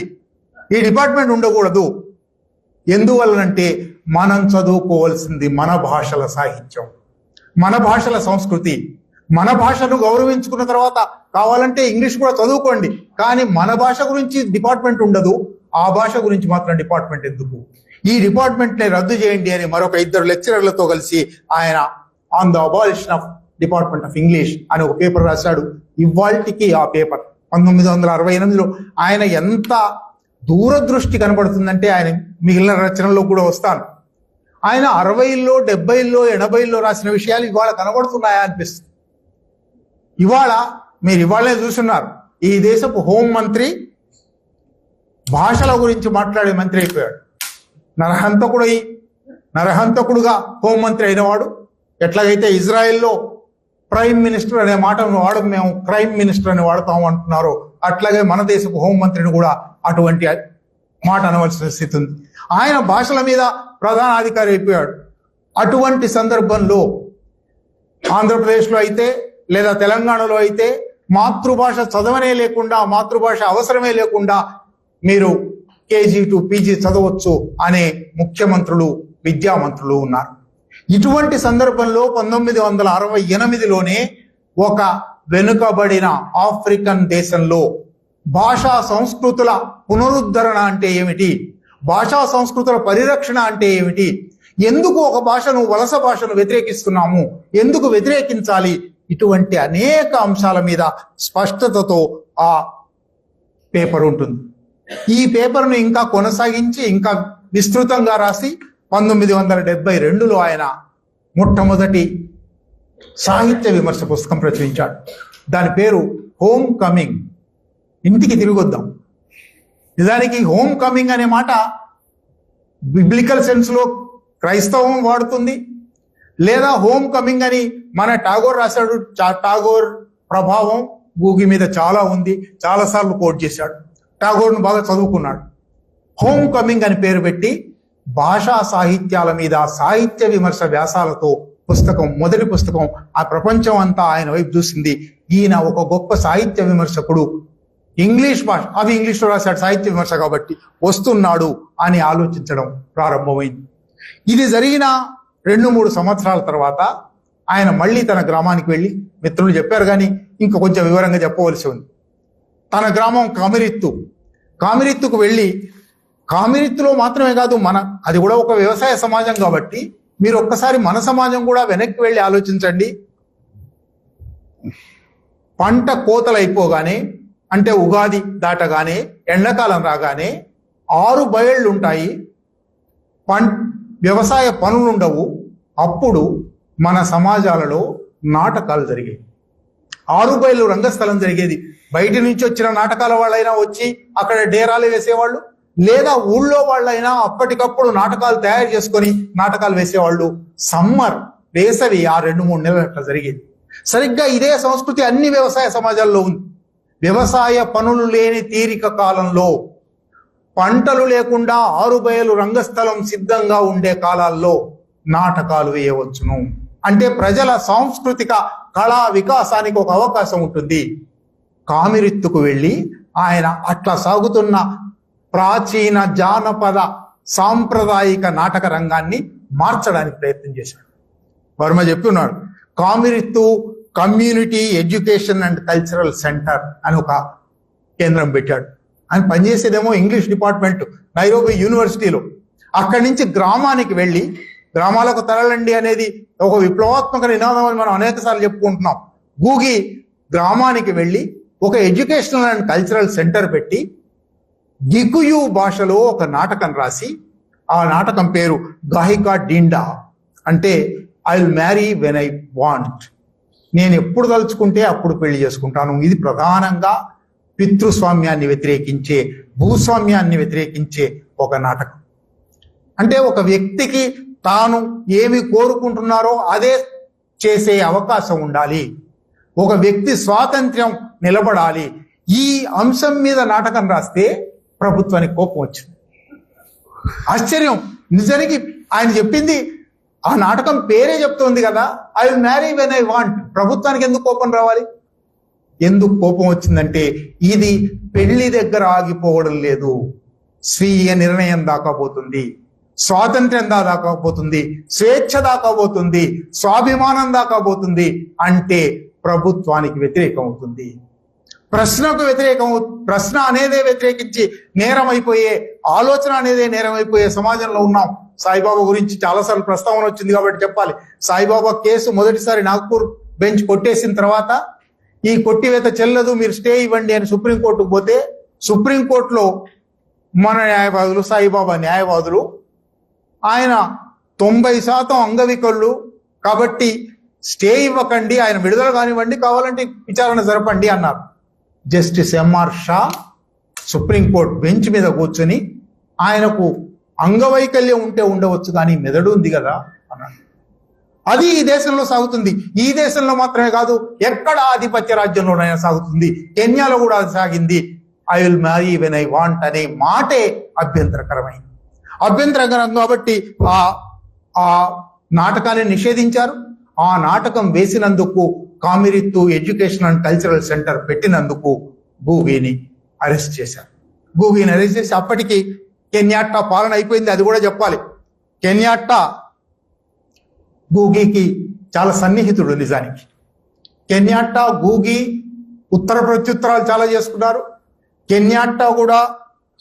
ఈ డిపార్ట్మెంట్ ఉండకూడదు. ఎందువలనంటే మనం చదువుకోవాల్సింది మన భాషల సాహిత్యం, మన భాషల సంస్కృతి. మన భాషను గౌరవించుకున్న తర్వాత కావాలంటే ఇంగ్లీష్ కూడా చదువుకోండి, కానీ మన భాష గురించి డిపార్ట్మెంట్ ఉండదు. ఆ భాష గురించి మాత్రం డిపార్ట్మెంట్ ఎందుకు? ఈ డిపార్ట్మెంట్ని రద్దు చేయండి అని మరొక 2 లెక్చరర్లతో కలిసి ఆయన on the abolition of department of English అని ఒక పేపర్ రాశాడు. ఇవాల్టికి ఆ పేపర్ 1968లో ఆయన ఎంత దూరదృష్టి కనబడుతుందంటే ఆయన మిగిలిన రచనల్లో కూడా వస్తాను. ఆయన 60లో 70లో 80లో రాసిన విషయాలు ఇవాళ కనబడుతున్నాయా అనిపిస్తుంది. మీరు ఇవాళే చూస్తున్నారు, ఈ దేశపు హోంమంత్రి భాషల గురించి మాట్లాడే మంత్రి అయిపోయాడు. నరహంతకుడుగా హోంమంత్రి అయినవాడు. ఎట్లాగైతే ఇజ్రాయెల్లో ప్రైమ్ మినిస్టర్ అనే మాటను మేము క్రైమ్ మినిస్టర్ అని వాడతాము అంటున్నారో అట్లాగే మన దేశపు హోంమంత్రిని కూడా అటువంటి మాట అనవలసిన స్థితి ఉంది. ఆయన భాషల మీద ప్రధానాధికారి అయిపోయాడు. అటువంటి సందర్భంలో ఆంధ్రప్రదేశ్లో అయితే లేదా తెలంగాణలో అయితే మాతృభాష చదవనే లేకుండా, మాతృభాష అవసరమే లేకుండా మీరు కేజీ టు పీజీ చదవచ్చు అనే ముఖ్యమంత్రులు, విద్యామంత్రులు ఉన్నారు. ఇటువంటి సందర్భంలో 1968లోనే ఒక వెనుకబడిన ఆఫ్రికన్ దేశంలో భాషా సంస్కృతుల పునరుద్ధరణ అంటే ఏమిటి, భాషా సంస్కృతుల పరిరక్షణ అంటే ఏమిటి, ఎందుకు ఒక భాషను, వలస భాషను వ్యతిరేకిస్తున్నాము, ఎందుకు వ్యతిరేకించాలి, ఇటువంటి అనేక అంశాల మీద స్పష్టతతో ఆ పేపర్ ఉంటుంది. ఈ పేపర్ను ఇంకా కొనసాగించి ఇంకా విస్తృతంగా రాసి 1972లో ఆయన మొట్టమొదటి సాహిత్య విమర్శ పుస్తకం ప్రచురించాడు. దాని పేరు హోమ్ కమింగ్, ఇంటికి తిరిగొద్దాం. నిజానికి హోమ్ కమింగ్ అనే మాట బిబ్లికల్ సెన్స్లో క్రైస్తవం వాడుతుంది, లేదా హోమ్ కమింగ్ అని మన టాగోర్ రాశాడు. టాగోర్ ప్రభావం భూమి మీద చాలా ఉంది, చాలాసార్లు కోట్ చేశాడు. టాగోర్ను బాగా చదువుకున్నాడు. హోమ్ కమింగ్ అని పేరు పెట్టి భాషా సాహిత్యాల మీద సాహిత్య విమర్శ వ్యాసాలతో పుస్తకం, మొదటి పుస్తకం. ఆ ప్రపంచం అంతా ఆయన వైపు చూసింది. ఈయన ఒక గొప్ప సాహిత్య విమర్శకుడు, ఇంగ్లీష్ భాష, అవి ఇంగ్లీష్లో రాశాడు సాహిత్య విమర్శ కాబట్టి వస్తున్నాడు అని ఆలోచించడం ప్రారంభమైంది. ఇది జరిగిన 2-3 సంవత్సరాల తర్వాత ఆయన మళ్ళీ తన గ్రామానికి వెళ్ళి, మిత్రులు చెప్పారు కానీ ఇంకా కొంచెం వివరంగా చెప్పవలసి ఉంది. తన గ్రామం కామిరిత్తుకు వెళ్ళి, కామిరిత్తులో మాత్రమే కాదు, అది కూడా ఒక వ్యవసాయ సమాజం కాబట్టి మీరు ఒక్కసారి మన సమాజం కూడా వెనక్కి వెళ్ళి ఆలోచించండి. పంట కోతలు అయిపోగానే, అంటే ఉగాది దాటగానే, ఎండాకాలం రాగానే 6 బయళ్ళు ఉంటాయి, వ్యవసాయ పనులు ఉండవు. అప్పుడు మన సమాజాలలో నాటకాలు జరిగేవి. 6 బయళ్ళు రంగస్థలం జరిగేది. బయట నుంచి వచ్చిన నాటకాల వాళ్ళైనా వచ్చి అక్కడ డేరాలు వేసేవాళ్ళు, లేదా ఊళ్ళో వాళ్ళైనా అప్పటికప్పుడు నాటకాలు తయారు చేసుకొని నాటకాలు వేసేవాళ్ళు. సమ్మర్, వేసవి, ఆ 2-3 నెలలు అట్లా జరిగేది. సరిగ్గా ఇదే సంస్కృతి అన్ని వ్యవసాయ సమాజాల్లో ఉంది. వ్యవసాయ పనులు లేని తీరిక కాలంలో, పంటలు లేకుండా 6 బయలు రంగస్థలం సిద్ధంగా ఉండే కాలాల్లో నాటకాలు వేయవచ్చును. అంటే ప్రజల సాంస్కృతిక కళా వికాసానికి ఒక అవకాశం ఉంటుంది. కామిరిత్తుకు వెళ్ళి ఆయన అట్లా సాగుతున్న ప్రాచీన జానపద సాంప్రదాయిక నాటక రంగాన్ని మార్చడానికి ప్రయత్నం చేశాడు. వర్మ చెప్తున్నాడు, Kamiriithu community education and cultural centre అని ఒక కేంద్రం పెట్టాడు. ఆయన పనిచేసేదేమో ఇంగ్లీష్ డిపార్ట్మెంట్ నైరోబి యూనివర్సిటీలో. అక్కడి నుంచి గ్రామానికి వెళ్ళి, గ్రామాలకు తరలండి అనేది ఒక విప్లవాత్మక నినాదం అని మనం అనేక సార్లు చెప్పుకుంటున్నాం. గూగి గ్రామానికి వెళ్ళి ఒక ఎడ్యుకేషనల్ అండ్ కల్చరల్ సెంటర్ పెట్టి గికుయు భాషలో ఒక నాటకం రాసి, ఆ నాటకం పేరు గాహికా డిండా, అంటే I will marry when I want, నేను ఎప్పుడు తలుచుకుంటే అప్పుడు పెళ్లి చేసుకుంటాను. ఇది ప్రధానంగా పితృస్వామ్యాన్ని వ్యతిరేకించే, భూస్వామ్యాన్ని వ్యతిరేకించే ఒక నాటకం. అంటే ఒక వ్యక్తికి తాను ఏమి కోరుకుంటున్నారో అదే చేసే అవకాశం ఉండాలి, ఒక వ్యక్తి స్వాతంత్ర్యం నిలబడాలి. ఈ అంశం మీద నాటకం రాస్తే ప్రభుత్వానికి కోపం వచ్చింది. ఆశ్చర్యం. నిజానికి ఆయన చెప్పింది ఆ నాటకం పేరే చెప్తోంది కదా, I will marry when I want. ప్రభుత్వానికి ఎందుకు కోపం రావాలి? ఎందుకు కోపం వచ్చిందంటే ఇది పెళ్లి దగ్గర ఆగిపోవడం లేదు, స్వీయ నిర్ణయం దాకపోతుంది, స్వాతంత్ర్యం దాకపోతుంది, స్వేచ్ఛ దాకపోతుంది, స్వాభిమానం దాకపోతుంది. అంటే ప్రభుత్వానికి వ్యతిరేకం అవుతుంది, ప్రశ్నకు వ్యతిరేకం. ప్రశ్న అనేదే వ్యతిరేకించి నేరం అయిపోయే, ఆలోచన అనేదే నేరం అయిపోయే సమాజంలో ఉన్నాం. సాయిబాబా గురించి చాలాసార్లు ప్రస్తావన వచ్చింది కాబట్టి చెప్పాలి. సాయిబాబా కేసు మొదటిసారి నాగ్పూర్ బెంచ్ కొట్టేసిన తర్వాత ఈ కొట్టివేత చెల్లదు, మీరు స్టే ఇవ్వండి అని సుప్రీంకోర్టుకు పోతే, సుప్రీంకోర్టులో మన న్యాయవాదులు, సాయిబాబా న్యాయవాదులు, ఆయన 90% అంగవికలు కాబట్టి స్టే ఇవ్వకండి, ఆయన విడుదల కానివ్వండి, కావాలంటే విచారణ జరపండి అన్నారు. Justice MR Shah supreme court bench మీద కూర్చొని ఆయనకు అంగవైకల్యం ఉంటే ఉండవచ్చు కానీ మెదడు ఉంది కదా అన్నాడు. అది ఈ దేశంలో సాగుతుంది. ఈ దేశంలో మాత్రమే కాదు, ఎక్కడ ఆధిపత్య రాజ్యంలోనైనా సాగుతుంది. కెన్యాలో కూడా అది సాగింది. I will marry when I want అనే మాటే అభ్యంతరకరమైంది. అభ్యంతరకరం కాబట్టి ఆ నాటకాన్ని నిషేధించారు. ఆ నాటకం వేసినందుకు, కామిరిత్తు ఎడ్యుకేషన్ అండ్ కల్చరల్ సెంటర్ పెట్టినందుకు గూగిని అరెస్ట్ చేశారు. గూగిని అరెస్ట్ చేసి అప్పటికి కెన్యాట్టా పాలన అయిపోయింది. అది కూడా చెప్పాలి. కెన్యాట్టా గూగికి చాలా సన్నిహితుడు. నిజానికి కెన్యాట్టా, గూగి ఉత్తర ప్రత్యుత్తరాలు చాలా చేసుకున్నారు. కెన్యాట్టా కూడా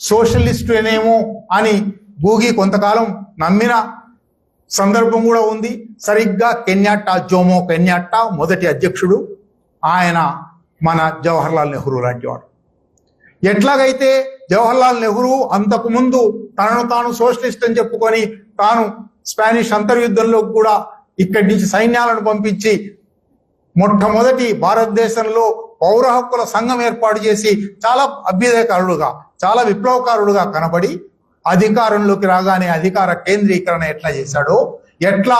సోషలిస్టునేమో అని గూగి కొంతకాలం నమ్మిన సందర్భం కూడా ఉంది. సరిగ్గా కెన్యాట్టా, జోమో కెన్యాట్టా మొదటి అధ్యక్షుడు. ఆయన మన జవహర్లాల్ నెహ్రూ లాంటి వాడు. ఎట్లాగైతే జవహర్లాల్ నెహ్రూ అంతకుముందు తనను తాను సోషలిస్ట్ అని చెప్పుకొని తాను స్పానిష్ అంతర్యుద్ధంలో కూడా ఇక్కడి నుంచి సైన్యాలను పంపించి మొట్టమొదటి భారతదేశంలో పౌర హక్కుల సంఘం ఏర్పాటు చేసి చాలా అభ్యుదయకారుడుగా, చాలా విప్లవకారుడుగా కనబడి అధికారంలోకి రాగానే అధికార కేంద్రీకరణ ఎట్లా చేశాడో, ఎట్లా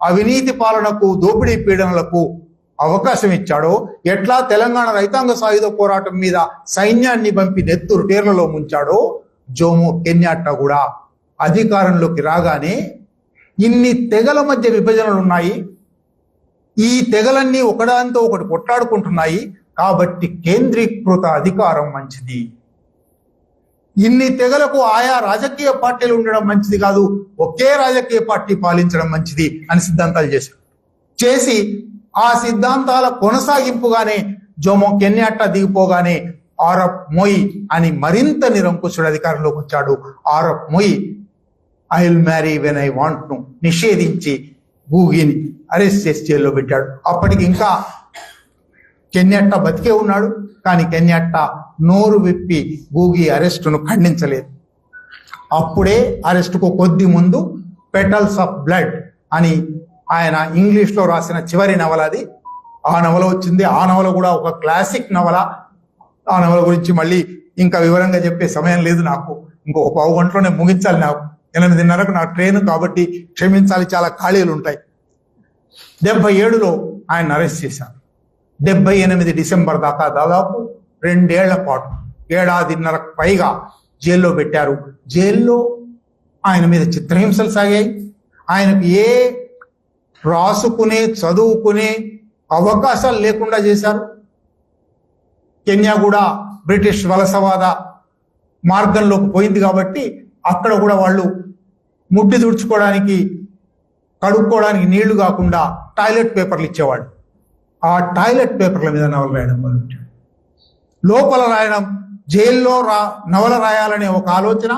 అవినీతి పాలనకు, దోపిడీ పీడనలకు అవకాశం ఇచ్చాడో, ఎట్లా తెలంగాణ రైతాంగ సాయుధ పోరాటం మీద సైన్యాన్ని పంపి నెత్తురు టేర్లలో ముంచాడో, జోమో కెన్యాట్టా కూడా అధికారంలోకి రాగానే ఇన్ని తెగల మధ్య విభజనలు ఉన్నాయి, ఈ తెగలన్నీ ఒకదాంతో ఒకటి కొట్లాడుకుంటున్నాయి, కాబట్టి కేంద్రీకృత అధికారం మంచిది, ఇన్ని తెగలకు ఆయా రాజకీయ పార్టీలు ఉండడం మంచిది కాదు, ఒకే రాజకీయ పార్టీ పాలించడం మంచిది అని సిద్ధాంతాలు చేసి ఆ సిద్ధాంతాల కొనసాగింపుగానే జోమో కెన్యాట్టా దిగిపోగానే ఆరప్ మొయ్ అని మరింత నిరంకుశుడు అధికారంలోకి వచ్చాడు. Arap Moi I will marry when I want ను నిషేధించి గూగిని అరెస్ట్ చేసి జైల్లో పెట్టాడు. అప్పటికి ఇంకా కెన్యాట్టా బతికే ఉన్నాడు. కానీ కెన్యాట్టా నోరు విప్పి గూగి అరెస్టును ఖండించలేదు. అప్పుడే అరెస్టుకు కొద్ది ముందు పెటల్స్ ఆఫ్ బ్లడ్ అని ఆయన ఇంగ్లీష్లో రాసిన చివరి నవల అది. ఆ నవల వచ్చింది. ఆ నవల కూడా ఒక క్లాసిక్ నవల. ఆ నవల గురించి మళ్ళీ ఇంకా వివరంగా చెప్పే సమయం లేదు నాకు. ఇంకొక పావు గంటలోనే ముగించాలి. నాకు 8:30కు నా ట్రైన్ కాబట్టి క్షమించాలి, చాలా ఖాళీలు ఉంటాయి. 77లో ఆయన అరెస్ట్ చేశారు. 78 డిసెంబర్ దాకా దాదాపు 2 ఏళ్ల పాటు, 1.5 పైగా జైల్లో పెట్టారు. జైల్లో ఆయన మీద చిత్రహింసలు సాగాయి. ఆయనకు ఏ రాసుకునే, చదువుకునే అవకాశాలు లేకుండా చేశారు. కెన్యా కూడా బ్రిటిష్ వలసవాద మార్గంలోకి పోయింది కాబట్టి అక్కడ కూడా వాళ్ళు ముట్టి తుడుచుకోవడానికి, కడుక్కోవడానికి నీళ్లు కాకుండా టాయిలెట్ పేపర్లు ఇచ్చేవాడు. ఆ టాయిలెట్ పేపర్ల మీద నవల రాయడం మొదలుపెట్టాడు. లోపల రాయడం, జైల్లో నవల రాయాలనే ఒక ఆలోచన.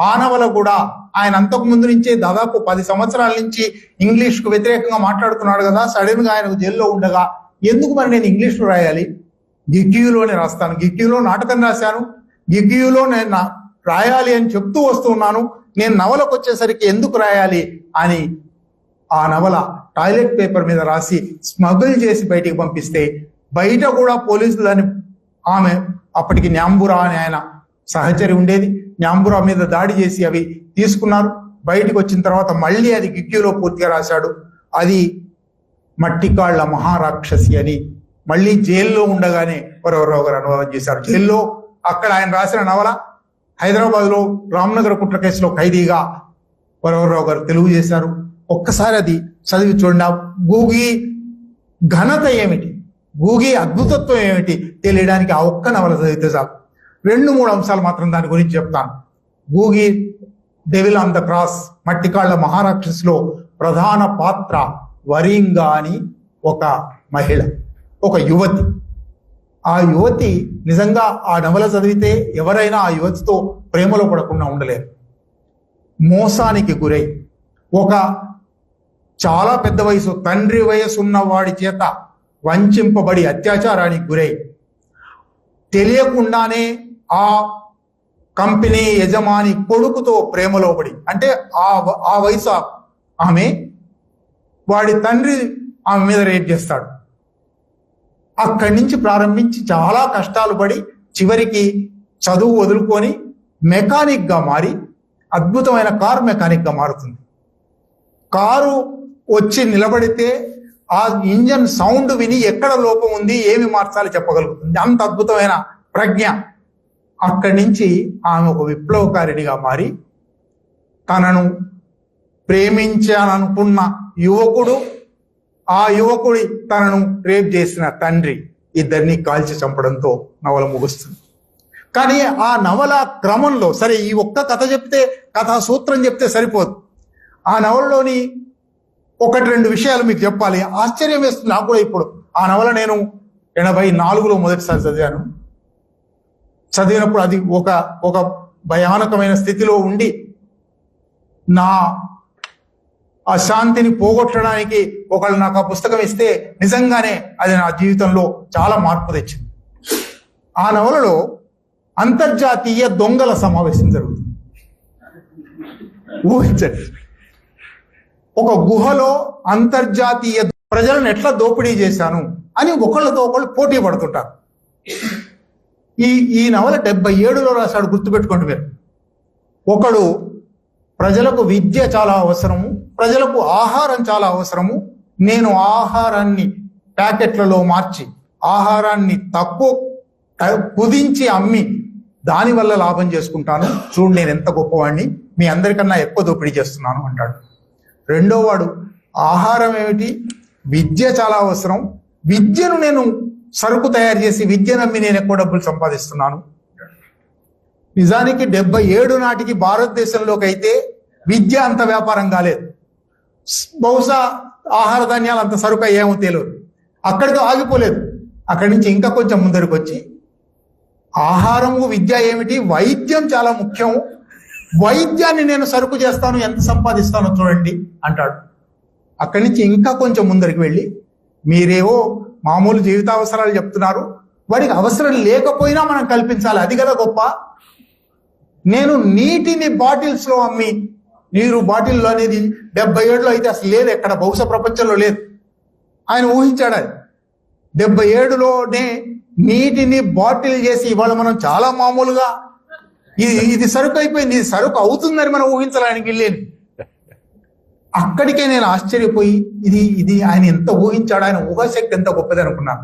ఆ నవల కూడా ఆయన అంతకు ముందు నుంచే దాదాపు 10 సంవత్సరాల నుంచి ఇంగ్లీష్కు వ్యతిరేకంగా మాట్లాడుతున్నాడు కదా. సడన్ గా ఆయనకు జైల్లో ఉండగా ఎందుకు మరి నేను ఇంగ్లీష్లో రాయాలి, గిగ్గియులోనే రాస్తాను, గిగ్గియులో నాటకం రాశాను, గిగ్గియులో నేను రాయాలి అని చెప్తూ వస్తున్నాను, నేను నవలకు వచ్చేసరికి ఎందుకు రాయాలి అని ఆ నవల టాయిలెట్ పేపర్ మీద రాసి స్మగుల్ చేసి బయటికి పంపిస్తే బయట కూడా పోలీసులు దాన్ని, ఆమె అప్పటికి న్యాంబురా అని ఆయన సహచరి ఉండేది, న్యాంబురా మీద దాడి చేసి అవి తీసుకున్నారు. బయటికి వచ్చిన తర్వాత మళ్ళీ అది గిగ్గిలో పూర్తిగా రాశాడు. అది మట్టికాళ్ల మహారాక్షసి అని మళ్ళీ జైల్లో ఉండగానే వరవరరావు గారు అనువాదం చేశారు. జైల్లో అక్కడ ఆయన రాసిన నవల హైదరాబాద్లో రామ్నగర్ కుట్ర కేసులో ఖైదీగా వరవరరావు గారు తెలుగు చేశారు. ఒక్కసారి అది చదివి చూడండి. గూగి ఘనత ఏమిటి, గూగి అద్భుతత్వం ఏమిటి తెలియడానికి ఆ ఒక్క నవల చదివితే చాలు. 2-3 అంశాలు మాత్రం దాని గురించి చెప్తాను. గూగి డెవిల్ ఆన్ ద క్రాస్, మట్టికాళ్ల మహారాక్షసిలో ప్రధాన పాత్ర వరింగా అని ఒక మహిళ, ఒక యువతి. ఆ యువతి నిజంగా ఆ నవల చదివితే ఎవరైనా ఆ యువతితో ప్రేమలో పడకుండా ఉండలేరు. మోసానికి గురై ఒక చాలా పెద్ద వయసు, తండ్రి వయసు ఉన్న వాడి చేత వంచింపబడి అత్యాచారానికి గురై తెలియకుండానే ఆ కంపెనీ యజమాని కొడుకుతో ప్రేమలో పడి, అంటే ఆ వయసు ఆమె, వాడి తండ్రి ఆమె మీద రేప్ చేస్తాడు. అక్కడి నుంచి ప్రారంభించి చాలా కష్టాలు పడి చివరికి చదువు వదులుకొని మెకానిక్గా మారి అద్భుతమైన కారు మెకానిక్గా మారుతుంది. కారు వచ్చి నిలబడితే ఆ ఇంజన్ సౌండ్ విని ఎక్కడ లోపం ఉంది, ఏమి మార్చాలి చెప్పగలుగుతుంది. అంత అద్భుతమైన ప్రజ్ఞ. అక్కడి నుంచి ఆమె ఒక విప్లవకారిణిగా మారి తనను ప్రేమించాలనుకున్న యువకుడు, ఆ యువకుడి తనను రేప్ చేసిన తండ్రి, ఇద్దరిని కాల్చి చంపడంతో నవల ముగుస్తుంది. కానీ ఆ నవల క్రమంలో, సరే ఈ ఒక్క కథ చెప్తే, కథా సూత్రం చెప్తే సరిపోదు. ఆ నవలలోని 1-2 విషయాలు మీకు చెప్పాలి. ఆశ్చర్యం వేస్తుంది నాకు కూడా. ఇప్పుడు ఆ నవల నేను 84లో మొదటిసారి చదివాను. చదివినప్పుడు అది ఒక భయానకమైన స్థితిలో ఉండి నా అశాంతిని పోగొట్టడానికి ఒకళ్ళు నాకు ఆ పుస్తకం ఇస్తే నిజంగానే అది నా జీవితంలో చాలా మార్పు తెచ్చింది. ఆ నవలలో అంతర్జాతీయ దొంగల సమావేశం జరుగుతుంది. ఊహించండి, ఒక గుహలో అంతర్జాతీయ ప్రజలను ఎట్లా దోపిడీ చేశాను అని ఒకళ్ళతో ఒకళ్ళు పోటీ పడుతుంటారు. ఈ నవల 77లో రాశాడు, గుర్తుపెట్టుకోండి మీరు. ఒకడు ప్రజలకు విద్య చాలా అవసరము, ప్రజలకు ఆహారం చాలా అవసరము, నేను ఆహారాన్ని ప్యాకెట్లలో మార్చి ఆహారాన్ని తక్కువ కుదించి అమ్మి దానివల్ల లాభం చేసుకుంటాను, చూడు నేను ఎంత గొప్పవాడిని, మీ అందరికన్నా ఎక్కువ దోపిడీ చేస్తున్నాను అంటాడు. రెండో వాడు ఆహారం ఏమిటి, విద్య చాలా అవసరం, విద్యను నేను సరుకు తయారు చేసి విద్యను అమ్మి నేను ఎక్కువ డబ్బులు సంపాదిస్తున్నాను. నిజానికి 77 నాటికి భారతదేశంలోకి అయితే విద్య అంత వ్యాపారం కాలేదు. బహుశా ఆహార ధాన్యాలు అంత సరుకు అయ్యేమో తెలియదు. అక్కడితో ఆగిపోలేదు. అక్కడి నుంచి ఇంకా కొంచెం ముందరికి వచ్చి ఆహారము, విద్య ఏమిటి, వైద్యం చాలా ముఖ్యం, వైద్యాన్ని నేను సరుకు చేస్తాను, ఎంత సంపాదిస్తానో చూడండి అంటాడు. అక్కడి నుంచి ఇంకా కొంచెం ముందరికి వెళ్ళి మీరేవో మామూలు జీవితావసరాలు చెప్తున్నారు, వాడికి అవసరం లేకపోయినా మనం కల్పించాలి, అది కదా గొప్ప. నేను నీటిని బాటిల్స్లో అమ్మి, నీరు బాటిల్లో అనేది 77లో అయితే అసలు లేదు, ఎక్కడ బహుశా ప్రపంచంలో లేదు. ఆయన ఊహించాడు అది. 77లోనే నీటిని బాటిల్ చేసి ఇవాళ మనం చాలా మామూలుగా ఇది సరుకు అయిపోయింది, ఇది సరుకు అవుతుందని మనం ఊహించడానికి వెళ్ళేది. అక్కడికే నేను ఆశ్చర్యపోయి ఇది ఆయన ఎంత ఊహించాడు, ఆయన ఊహాశక్తి ఎంత గొప్పది అనుకున్నాను.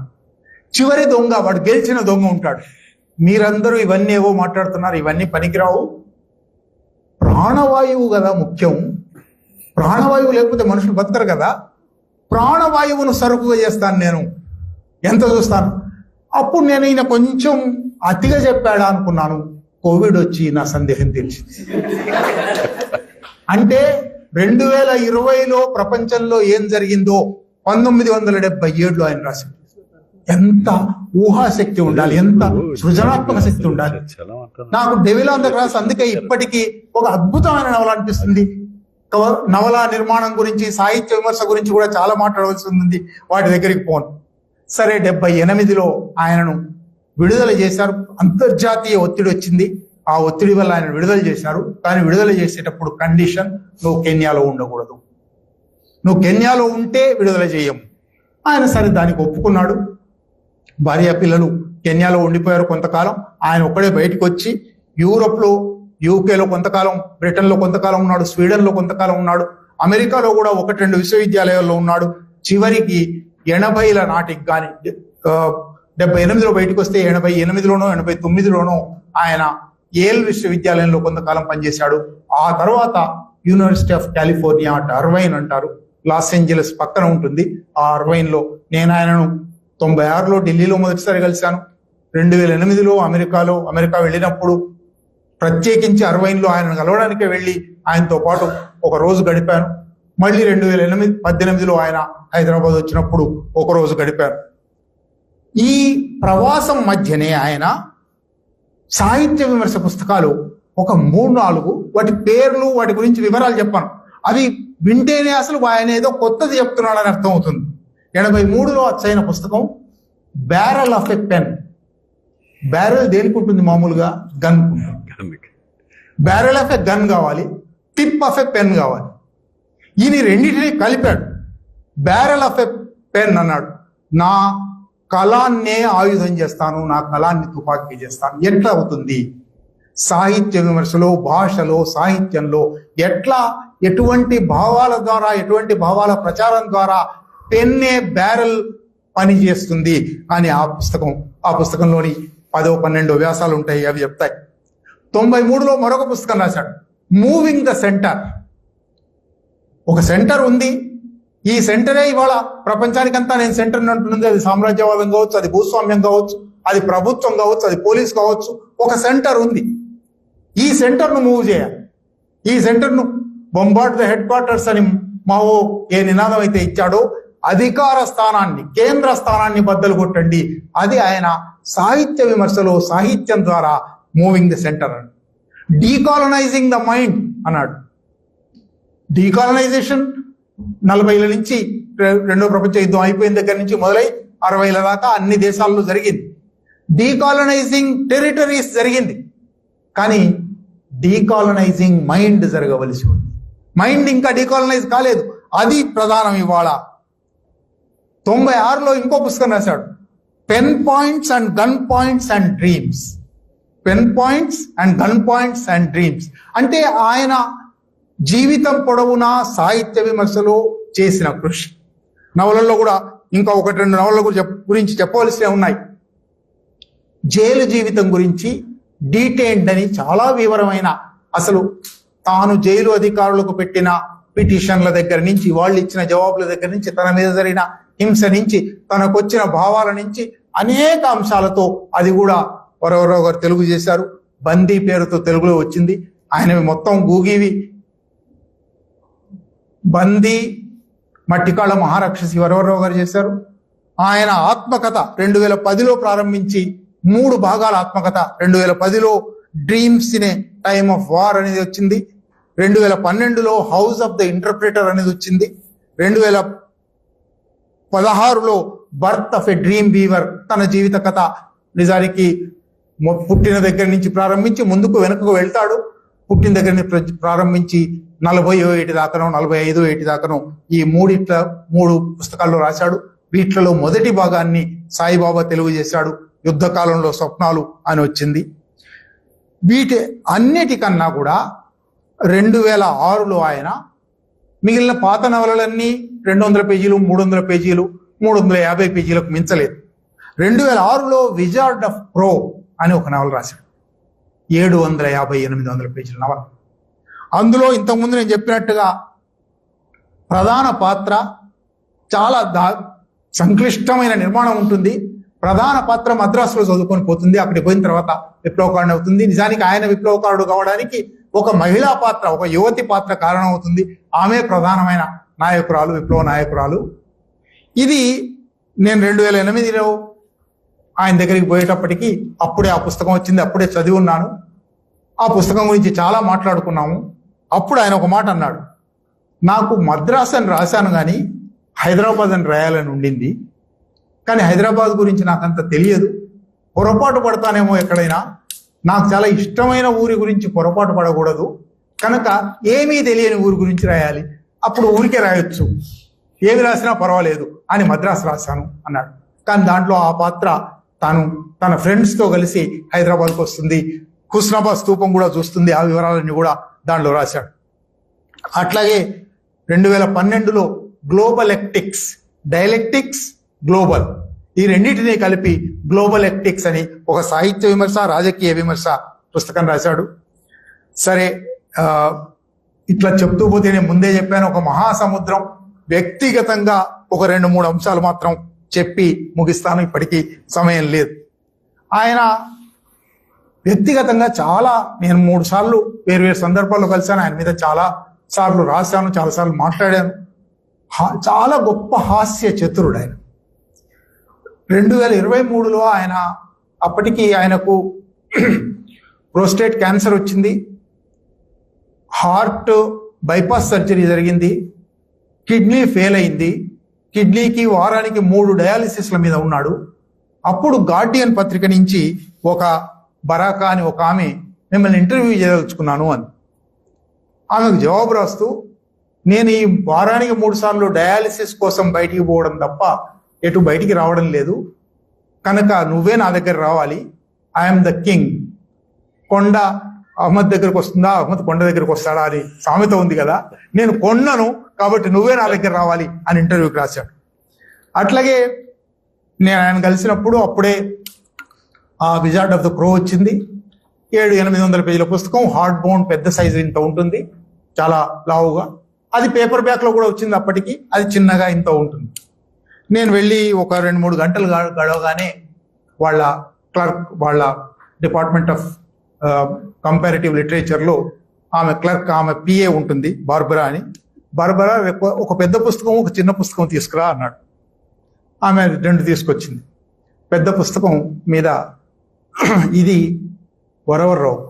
చివరి దొంగ, వాడు గెలిచిన దొంగ ఉంటాడు. మీరందరూ ఇవన్నీ ఏవో మాట్లాడుతున్నారు, ఇవన్నీ పనికిరావు, ప్రాణవాయువు కదా ముఖ్యం, ప్రాణవాయువు లేకపోతే మనుషులు బతకరు కదా, ప్రాణవాయువును సరుకుగా చేస్తాను నేను, ఎంత చూస్తాను. అప్పుడు నేను ఈయన కొంచెం అతిగా చెప్పాడా అనుకున్నాను. కోవిడ్ వచ్చి నా సందేహం తెలిసింది. అంటే 2020లో ప్రపంచంలో ఏం జరిగిందో 1977లో ఆయన రాశాడు. ఎంత ఊహాశక్తి ఉండాలి, ఎంత సృజనాత్మక శక్తి ఉండాలి. నాకు డెవిల్ ఆన్ ద క్రాస్ అందుకే ఇప్పటికీ ఒక అద్భుతమైన నవల అనిపిస్తుంది. నవల నిర్మాణం గురించి, సాహిత్య విమర్శ గురించి కూడా చాలా మాట్లాడవలసి ఉంది, వాటి దగ్గరికి పోను. సరే, 78లో ఆయనను విడుదల చేశారు. అంతర్జాతీయ ఒత్తిడి వచ్చింది. ఆ ఒత్తిడి వల్ల ఆయన విడుదల చేశారు. కానీ విడుదల చేసేటప్పుడు కండిషన్, నువ్వు కెన్యాలో ఉండకూడదు, నువ్వు కెన్యాలో ఉంటే విడుదల చేయము. ఆయన సరే దానికి ఒప్పుకున్నాడు. భార్య పిల్లలు కెన్యాలో ఉండిపోయారు కొంతకాలం. ఆయన ఒక్కడే బయటకు వచ్చి యూరోప్లో, యూకేలో కొంతకాలం, బ్రిటన్లో కొంతకాలం ఉన్నాడు, స్వీడన్లో కొంతకాలం ఉన్నాడు, అమెరికాలో కూడా 1-2 విశ్వవిద్యాలయాల్లో ఉన్నాడు. చివరికి 80ల నాటికి కానీ 78లో బయటకు వస్తే 88లోనో 89లోనో ఆయన ఏల్ విశ్వవిద్యాలయంలో కొంతకాలం పనిచేశాడు. ఆ తర్వాత యూనివర్సిటీ ఆఫ్ కాలిఫోర్నియా, అర్వైన్ అంటారు, లాస్ ఏంజలస్ పక్కన ఉంటుంది. ఆ అర్వైన్లో నేను ఆయనను 96లో ఢిల్లీలో మొదటిసారి కలిశాను. 2008లో అమెరికా వెళ్ళినప్పుడు ప్రత్యేకించి అర్వైన్లో ఆయనను కలవడానికే వెళ్ళి ఆయనతో పాటు ఒక రోజు గడిపాను. మళ్ళీ 2018లో ఆయన హైదరాబాద్ వచ్చినప్పుడు ఒక రోజు గడిపాను. ఈ ప్రవాసం మధ్యనే ఆయన సాహిత్య విమర్శ పుస్తకాలు ఒక 3-4, వాటి పేర్లు, వాటి గురించి వివరాలు చెప్పాను. అవి వింటేనే అసలు ఆయన ఏదో కొత్తది చెప్తున్నాడని అర్థం అవుతుంది. 83లో అచ్చైన పుస్తకం barrel of a pen. Barrel దేనికి ఉంటుంది? మామూలుగా gun. Barrel of a gun కావాలి, టిప్ ఆఫ్ ఎ పెన్ కావాలి. ఈయన రెండింటినీ కలిపాడు. బ్యారెల్ ఆఫ్ ఎ పెన్ అన్నాడు. నా కళాన్నే ఆయుధం చేస్తాను, నా కళాన్ని తుపాకీ చేస్తాను. ఎట్లా అవుతుంది? సాహిత్య విమర్శలో, భాషలో, సాహిత్యంలో ఎటువంటి భావాల ద్వారా, ఎటువంటి భావాల ప్రచారం ద్వారా పెన్నే బ్యారెల్ పని చేస్తుంది అని ఆ పుస్తకంలోని 10-12 వ్యాసాలు ఉంటాయి, అవి చెప్తాయి. 93లో మరొక పుస్తకం రాశాడు, మూవింగ్ ద సెంటర్. ఒక సెంటర్ ఉంది, ఈ సెంటరే ఇవాళ ప్రపంచానికంతా నేను సెంటర్ అంటున్నది. అది సామ్రాజ్యవాదం కావచ్చు, అది భూస్వామ్యం కావచ్చు, అది ప్రభుత్వం కావచ్చు, అది పోలీస్ కావచ్చు. ఒక సెంటర్ ఉంది, ఈ సెంటర్ను మూవ్ చేయాలి. ఈ సెంటర్ను బొంబార్డ్ ద హెడ్ క్వార్టర్స్ అని మావో ఏ నినాదం అయితే ఇచ్చాడో, అధికార స్థానాన్ని, కేంద్ర స్థానాన్ని బద్దలు కొట్టండి. అది ఆయన సాహిత్య విమర్శలో, సాహిత్యం ద్వారా మూవింగ్ ద సెంటర్ అని. డీకాలనైజింగ్ ద మైండ్ అన్నాడు. డీకాలనైజేషన్ 40ల నుంచి రెండో ప్రపంచ యుద్ధం అయిపోయిన దగ్గర నుంచి మొదలై 60ల దాకా అన్ని దేశాల్లో జరిగింది. డీకాలనైజింగ్ టెరిటరీస్ జరిగింది, కానీ డీకాలనైజింగ్ మైండ్ జరగవలసి ఉంది. మైండ్ ఇంకా డీకాలనైజ్ కాలేదు, అది ప్రధానం. ఇవాళ 96లో ఇంకో పుస్తకం రాశాడు, pen points and gun points and dreams. Pen points and gun points and dreams అంటే ఆయన జీవితం పొడవునా సాహిత్య విమర్శలో చేసిన కృషి. నవలల్లో కూడా ఇంకా 1-2 నవలల గురించి చెప్పవలసినవి ఉన్నాయి. జైలు జీవితం గురించి డీటెయిల్డ్ అని చాలా వివరమైన, అసలు తాను జైలు అధికారులకు పెట్టిన పిటిషన్ల దగ్గర నుంచి, వాళ్ళు ఇచ్చిన జవాబుల దగ్గర నుంచి, తన మీద జరిగిన హింస నుంచి, తనకు వచ్చిన భావాల నుంచి అనేక అంశాలతో, అది కూడా వరవరావు గారు తెలుగు చేశారు. బందీ పేరుతో తెలుగులో వచ్చింది. ఆయనవి మొత్తం గూగివి. బందీ, మట్టికాళ్ళ మహారాక్షసి వరవరావు గారు చేశారు. ఆయన ఆత్మకథ 2010లో ప్రారంభించి 3 భాగాల ఆత్మకథ. 2010లో dreams in a time of war అనేది వచ్చింది. 2012లో హౌస్ ఆఫ్ ద ఇంటర్ప్రిటర్ అనేది వచ్చింది. 2016లో birth of a dream weaver, తన జీవిత కథ. నిజానికి పుట్టిన దగ్గర నుంచి ప్రారంభించి ముందుకు వెనుకకు వెళ్తాడు. పుట్టిన దగ్గర నుంచి ప్రారంభించి 40 ఏటి దాకానో 45 ఏటి దాకానో ఈ 3 పుస్తకాల్లో రాశాడు. వీటిలో మొదటి భాగాన్ని సాయిబాబా తెలుగు చేశాడు. యుద్ధకాలంలో స్వప్నాలు అని వచ్చింది. వీటి అన్నిటికన్నా కూడా 2006లో ఆయన మిగిలిన పాత నవలలన్నీ 200 పేజీలు, 300 పేజీలు, 350 పేజీలకు మించలేదు. 2006లో విజార్డ్ ఆఫ్ ప్రో అని ఒక నవల రాశాడు. 750-800 పేజీల నవల. అందులో ఇంతకుముందు నేను చెప్పినట్టుగా ప్రధాన పాత్ర చాలా సంక్లిష్టమైన నిర్మాణం ఉంటుంది. ప్రధాన పాత్ర మద్రాసులో చదువుకొని పోతుంది. అక్కడికి పోయిన తర్వాత విప్లవకారుడు అవుతుంది. నిజానికి ఆయన విప్లవకారుడు కావడానికి ఒక మహిళా పాత్ర, ఒక యువతి పాత్ర కారణం అవుతుంది. ఆమె ప్రధానమైన నాయకురాలు, విప్లవ నాయకురాలు. ఇది నేను 2008లో ఆయన దగ్గరికి పోయేటప్పటికి అప్పుడే ఆ పుస్తకం వచ్చింది, అప్పుడే చదివి ఉన్నాను. ఆ పుస్తకం గురించి చాలా మాట్లాడుకున్నాము. అప్పుడు ఆయన ఒక మాట అన్నాడు, నాకు మద్రాస్ అని రాశాను కానీ హైదరాబాద్ అని రాయాలని ఉండింది, కానీ హైదరాబాద్ గురించి నాకంత తెలియదు, పొరపాటు పడతానేమో ఎక్కడైనా, నాకు చాలా ఇష్టమైన ఊరి గురించి పొరపాటు పడకూడదు, కనుక ఏమీ తెలియని ఊరి గురించి రాయాలి, అప్పుడు ఊరికే రాయొచ్చు, ఏమి రాసినా పర్వాలేదు అని మద్రాసు రాశాను అన్నాడు. కానీ దాంట్లో ఆ పాత్ర తాను తన ఫ్రెండ్స్తో కలిసి హైదరాబాద్కు వస్తుంది, హుస్నాబాద్ స్తూపం కూడా చూస్తుంది, ఆ వివరాలన్నీ కూడా దాంట్లో రాశాడు. అట్లాగే 2012లో గ్లోబల్ ఎక్టిక్స్, డైలెక్టిక్స్, గ్లోబల్, ఈ రెండింటినీ కలిపి గ్లోబల్ ఎక్టిక్స్ అని ఒక సాహిత్య విమర్శ, రాజకీయ విమర్శ పుస్తకం రాశాడు. సరే, ఇట్లా చెప్తూ పోతే నేను ముందే చెప్పాను, ఒక మహాసముద్రం. వ్యక్తిగతంగా ఒక 2-3 అంశాలు మాత్రం చెప్పి ముగిస్తాను, ఇప్పటికీ సమయం లేదు. ఆయన వ్యక్తిగతంగా చాలా, నేను 3 సార్లు వేరు సందర్భాల్లో కలిశాను, ఆయన మీద చాలా సార్లు రాశాను, చాలాసార్లు మాట్లాడాను. చాలా గొప్ప హాస్య చతురుడు ఆయన. 2023లో ఆయన, అప్పటికి ఆయనకు ప్రోస్టేట్ క్యాన్సర్ వచ్చింది, హార్ట్ బైపాస్ సర్జరీ జరిగింది, కిడ్నీ ఫెయిల్ అయింది, కిడ్నీకి వారానికి 3 డయాలిసిస్ల మీద ఉన్నాడు. అప్పుడు గార్డియన్ పత్రిక నుంచి ఒక బరాకా అని ఒక ఆమె మిమ్మల్ని ఇంటర్వ్యూ చేయదలుచుకున్నాను అని. ఆమెకు జవాబు రాస్తూ, నేను ఈ వారానికి 3 సార్లు డయాలిసిస్ కోసం బయటికి పోవడం తప్ప ఎటు బయటికి రావడం లేదు, కనుక నువ్వే నా దగ్గర రావాలి, ఐఎమ్ ద కింగ్. కొండ అహ్మద్ దగ్గరకు వస్తుందా, అహ్మద్ కొండ దగ్గరకు వస్తాడా అని సామెత ఉంది కదా, నేను కొండను కాబట్టి నువ్వే నా దగ్గర రావాలి అని ఇంటర్వ్యూకి రాశాడు. అట్లాగే నేను ఆయన కలిసినప్పుడు అప్పుడే ఆ విజార్డ్ ఆఫ్ ద క్రో వచ్చింది, 700-800 పేజీల పుస్తకం, హార్డ్ బౌండ్, పెద్ద సైజు ఇంత ఉంటుంది, చాలా లావుగా. అది పేపర్ బ్యాక్లో కూడా వచ్చింది అప్పటికి, అది చిన్నగా ఇంత ఉంటుంది. నేను వెళ్ళి ఒక 2-3 గంటలు గడవగానే వాళ్ళ క్లర్క్, వాళ్ళ డిపార్ట్మెంట్ ఆఫ్ కంపారిటివ్ లిటరేచర్లో ఆమె క్లర్క్, ఆమె పిఏ ఉంటుంది బార్బరా అని, బార్బరా ఒక పెద్ద పుస్తకం, ఒక చిన్న పుస్తకం తీసుకురా అన్నాడు. ఆమె 2 తీసుకొచ్చింది. పెద్ద పుస్తకం మీద ఇది వరవర్రావు,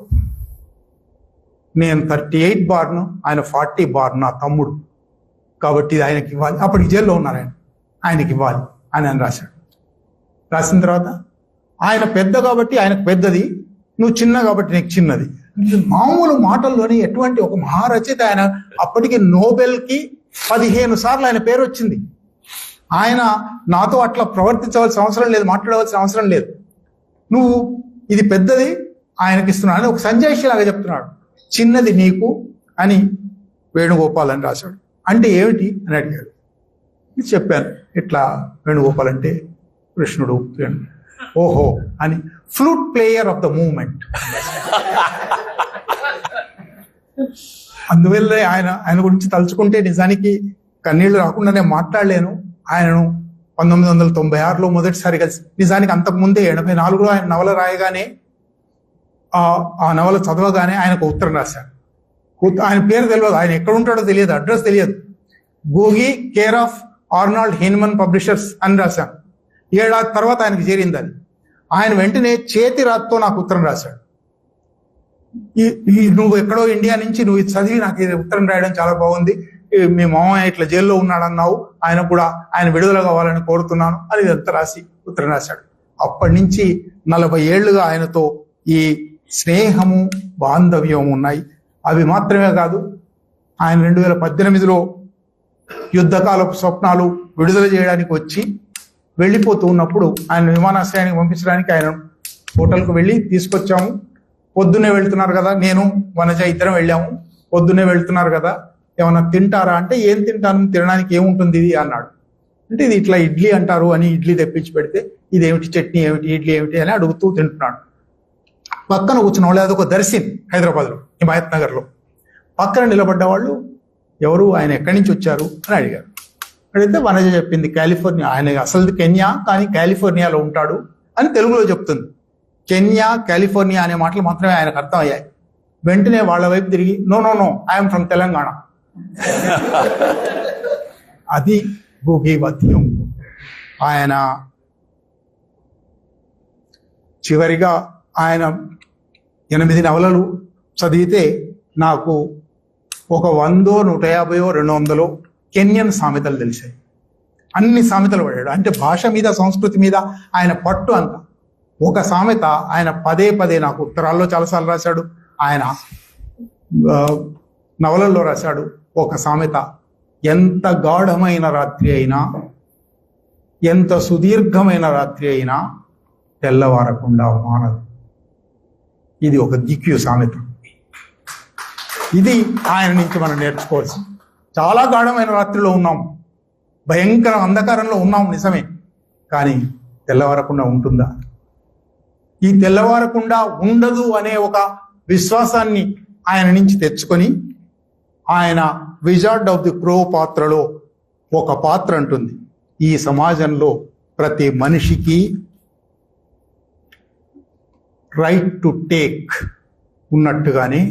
నేను 38 బార్ను, ఆయన 40 బార్, నా తమ్ముడు, కాబట్టి ఇది ఆయనకి ఇవ్వాలి, అప్పటికి జైల్లో ఉన్నారు ఆయన, ఆయనకి ఇవ్వాలి అని అని రాశాడు. రాసిన తర్వాత ఆయన పెద్ద కాబట్టి ఆయనకు పెద్దది, నువ్వు చిన్న కాబట్టి నీకు చిన్నది. మామూలు మాటల్లోనే ఎటువంటి ఒక మహారచయిత ఆయన. అప్పటికి నోబెల్కి 15 సార్లు ఆయన పేరు వచ్చింది. ఆయన నాతో అట్లా ప్రవర్తించవలసిన అవసరం లేదు, మాట్లాడవలసిన అవసరం లేదు, నువ్వు ఇది పెద్దది ఆయనకి ఇస్తున్నాడు అని ఒక సంజయ్ లాగా చెప్తున్నాడు, చిన్నది నీకు అని వేణుగోపాల్ అని రాశాడు. అంటే ఏమిటి అని అడిగాడు. చెప్పాను, ఇట్లా వేణుగోపాల్ అంటే కృష్ణుడు, ఓహో అని, flute player of the movement. అందువల్ల ఆయన గురించి తలుచుకుంటే నిజానికి కన్నీళ్లు రాకుండానే మాట్లాడలేను. ఆయనను 1996లో మొదటిసారి కలిసి, నిజానికి అంతకుముందే 84లో ఆయన నవల రాయగానే, ఆ నవల చదవగానే ఆయనకు ఉత్తరం రాశాను. ఆయన పేరు తెలియదు, ఆయన ఎక్కడ ఉంటాడో తెలియదు, అడ్రస్ తెలియదు. గోగి, కేర్ ఆఫ్ ఆర్నాల్డ్ హీన్మన్ పబ్లిషర్స్ అని రాశాను. 7 ఏళ్ళ తర్వాత ఆయనకి చేరింది అది. ఆయన వెంటనే చేతి రాత్తో నాకు ఉత్తరం రాశాడు. నువ్వు ఎక్కడో ఇండియా నుంచి నువ్వు ఇది చదివి నాకు ఇది ఉత్తరం రాయడం చాలా బాగుంది, మీ మామయ్య ఇట్లా జైల్లో ఉన్నాడన్నావు, ఆయన కూడా ఆయన విడుదల కావాలని కోరుతున్నాను అని ఇదంతా రాసి ఉత్తరం రాశాడు. అప్పటి నుంచి 40 ఏళ్లుగా ఆయనతో ఈ స్నేహము, బాంధవ్యం ఉన్నాయి. అవి మాత్రమే కాదు, ఆయన 2018లో యుద్ధకాలపు స్వప్నాలు విడుదల చేయడానికి వచ్చి వెళ్ళిపోతూ ఉన్నప్పుడు ఆయన విమానాశ్రయానికి పంపించడానికి ఆయన హోటల్కు వెళ్ళి తీసుకొచ్చాము. పొద్దున్నే వెళ్తున్నారు కదా, నేను వనజ ఇద్దరం వెళ్ళాము. పొద్దున్నే వెళ్తున్నారు కదా, ఏమన్నా తింటారా అంటే, ఏం తింటాను, తినడానికి ఏముంటుంది ఇది అన్నాడు. అంటే ఇది ఇట్లా ఇడ్లీ అంటారు అని ఇడ్లీ తెప్పించి పెడితే, ఇదేమిటి, చట్నీ ఏమిటి, ఇడ్లీ ఏమిటి అని అడుగుతూ తింటున్నాడు. పక్కన కూర్చున్న వాళ్ళు, అదొక దర్శిన్ హైదరాబాద్లో, హిమాయత్ నగర్లో. పక్కన నిలబడ్డ వాళ్ళు ఎవరు, ఆయన ఎక్కడి నుంచి వచ్చారు అని అడిగారు. అడిగితే వనజ చెప్పింది, కాలిఫోర్నియా, ఆయన అసలు కెన్యా కానీ కాలిఫోర్నియాలో ఉంటాడు అని తెలుగులో చెప్తుంది. కెన్యా, కాలిఫోర్నియా అనే మాటలు మాత్రమే ఆయనకు అర్థం అయ్యాయి. వెంటనే వాళ్ళ వైపు తిరిగి, no no no, I'm from Telangana. అది భూగీవత్యం. ఆయన చివరిగా ఆయన 8 నవలలు చదివితే నాకు ఒక 100, 150, 200 కెన్యన్ సామెతలు తెలిసాయి. అన్ని సామెతలు పడాడు. అంటే భాష మీద, సంస్కృతి మీద ఆయన పట్టు అంత. ఒక సామెత ఆయన పదే నాకు ఉత్తరాల్లో చాలాసార్లు రాశాడు, ఆయన నవలల్లో రాశాడు. ఒక సామెత, ఎంత గాఢమైన రాత్రి అయినా, ఎంత సుదీర్ఘమైన రాత్రి అయినా తెల్లవారకుండా మానదు. ఇది ఒక దిక్కు సామెత. ఇది ఆయన నుంచి మనం నేర్చుకోవాల్సి. చాలా గాఢమైన రాత్రిలో ఉన్నాం, భయంకర అంధకారంలో ఉన్నాం నిజమే, కానీ తెల్లవారకుండా ఉంటుందా? ఈ తెల్లవారకుండా ఉండదు అనే ఒక విశ్వాసాన్ని ఆయన నుంచి తెచ్చుకొని, ఆయన విజార్డ్ ఆఫ్ ది క్రో పాత్రలో ఒక పాత్ర అంటుంది, ఈ సమాజంలో ప్రతి మనిషికి రైట్ టు టేక్ ఉన్నట్టుగానే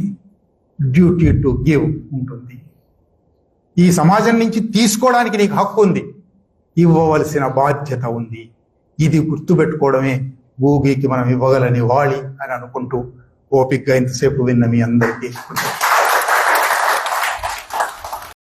డ్యూటీ టు గివ్ ఉంటుంది. ఈ సమాజం నుంచి తీసుకోవడానికి నీకు హక్కు ఉంది, ఇవ్వవలసిన బాధ్యత ఉంది. ఇది గుర్తుపెట్టుకోవడమే భూమికి మనం ఇవ్వగలని వాలి అని అనుకుంటూ ఓపికగా ఇంతసేపు విన్న మీ అందరికీ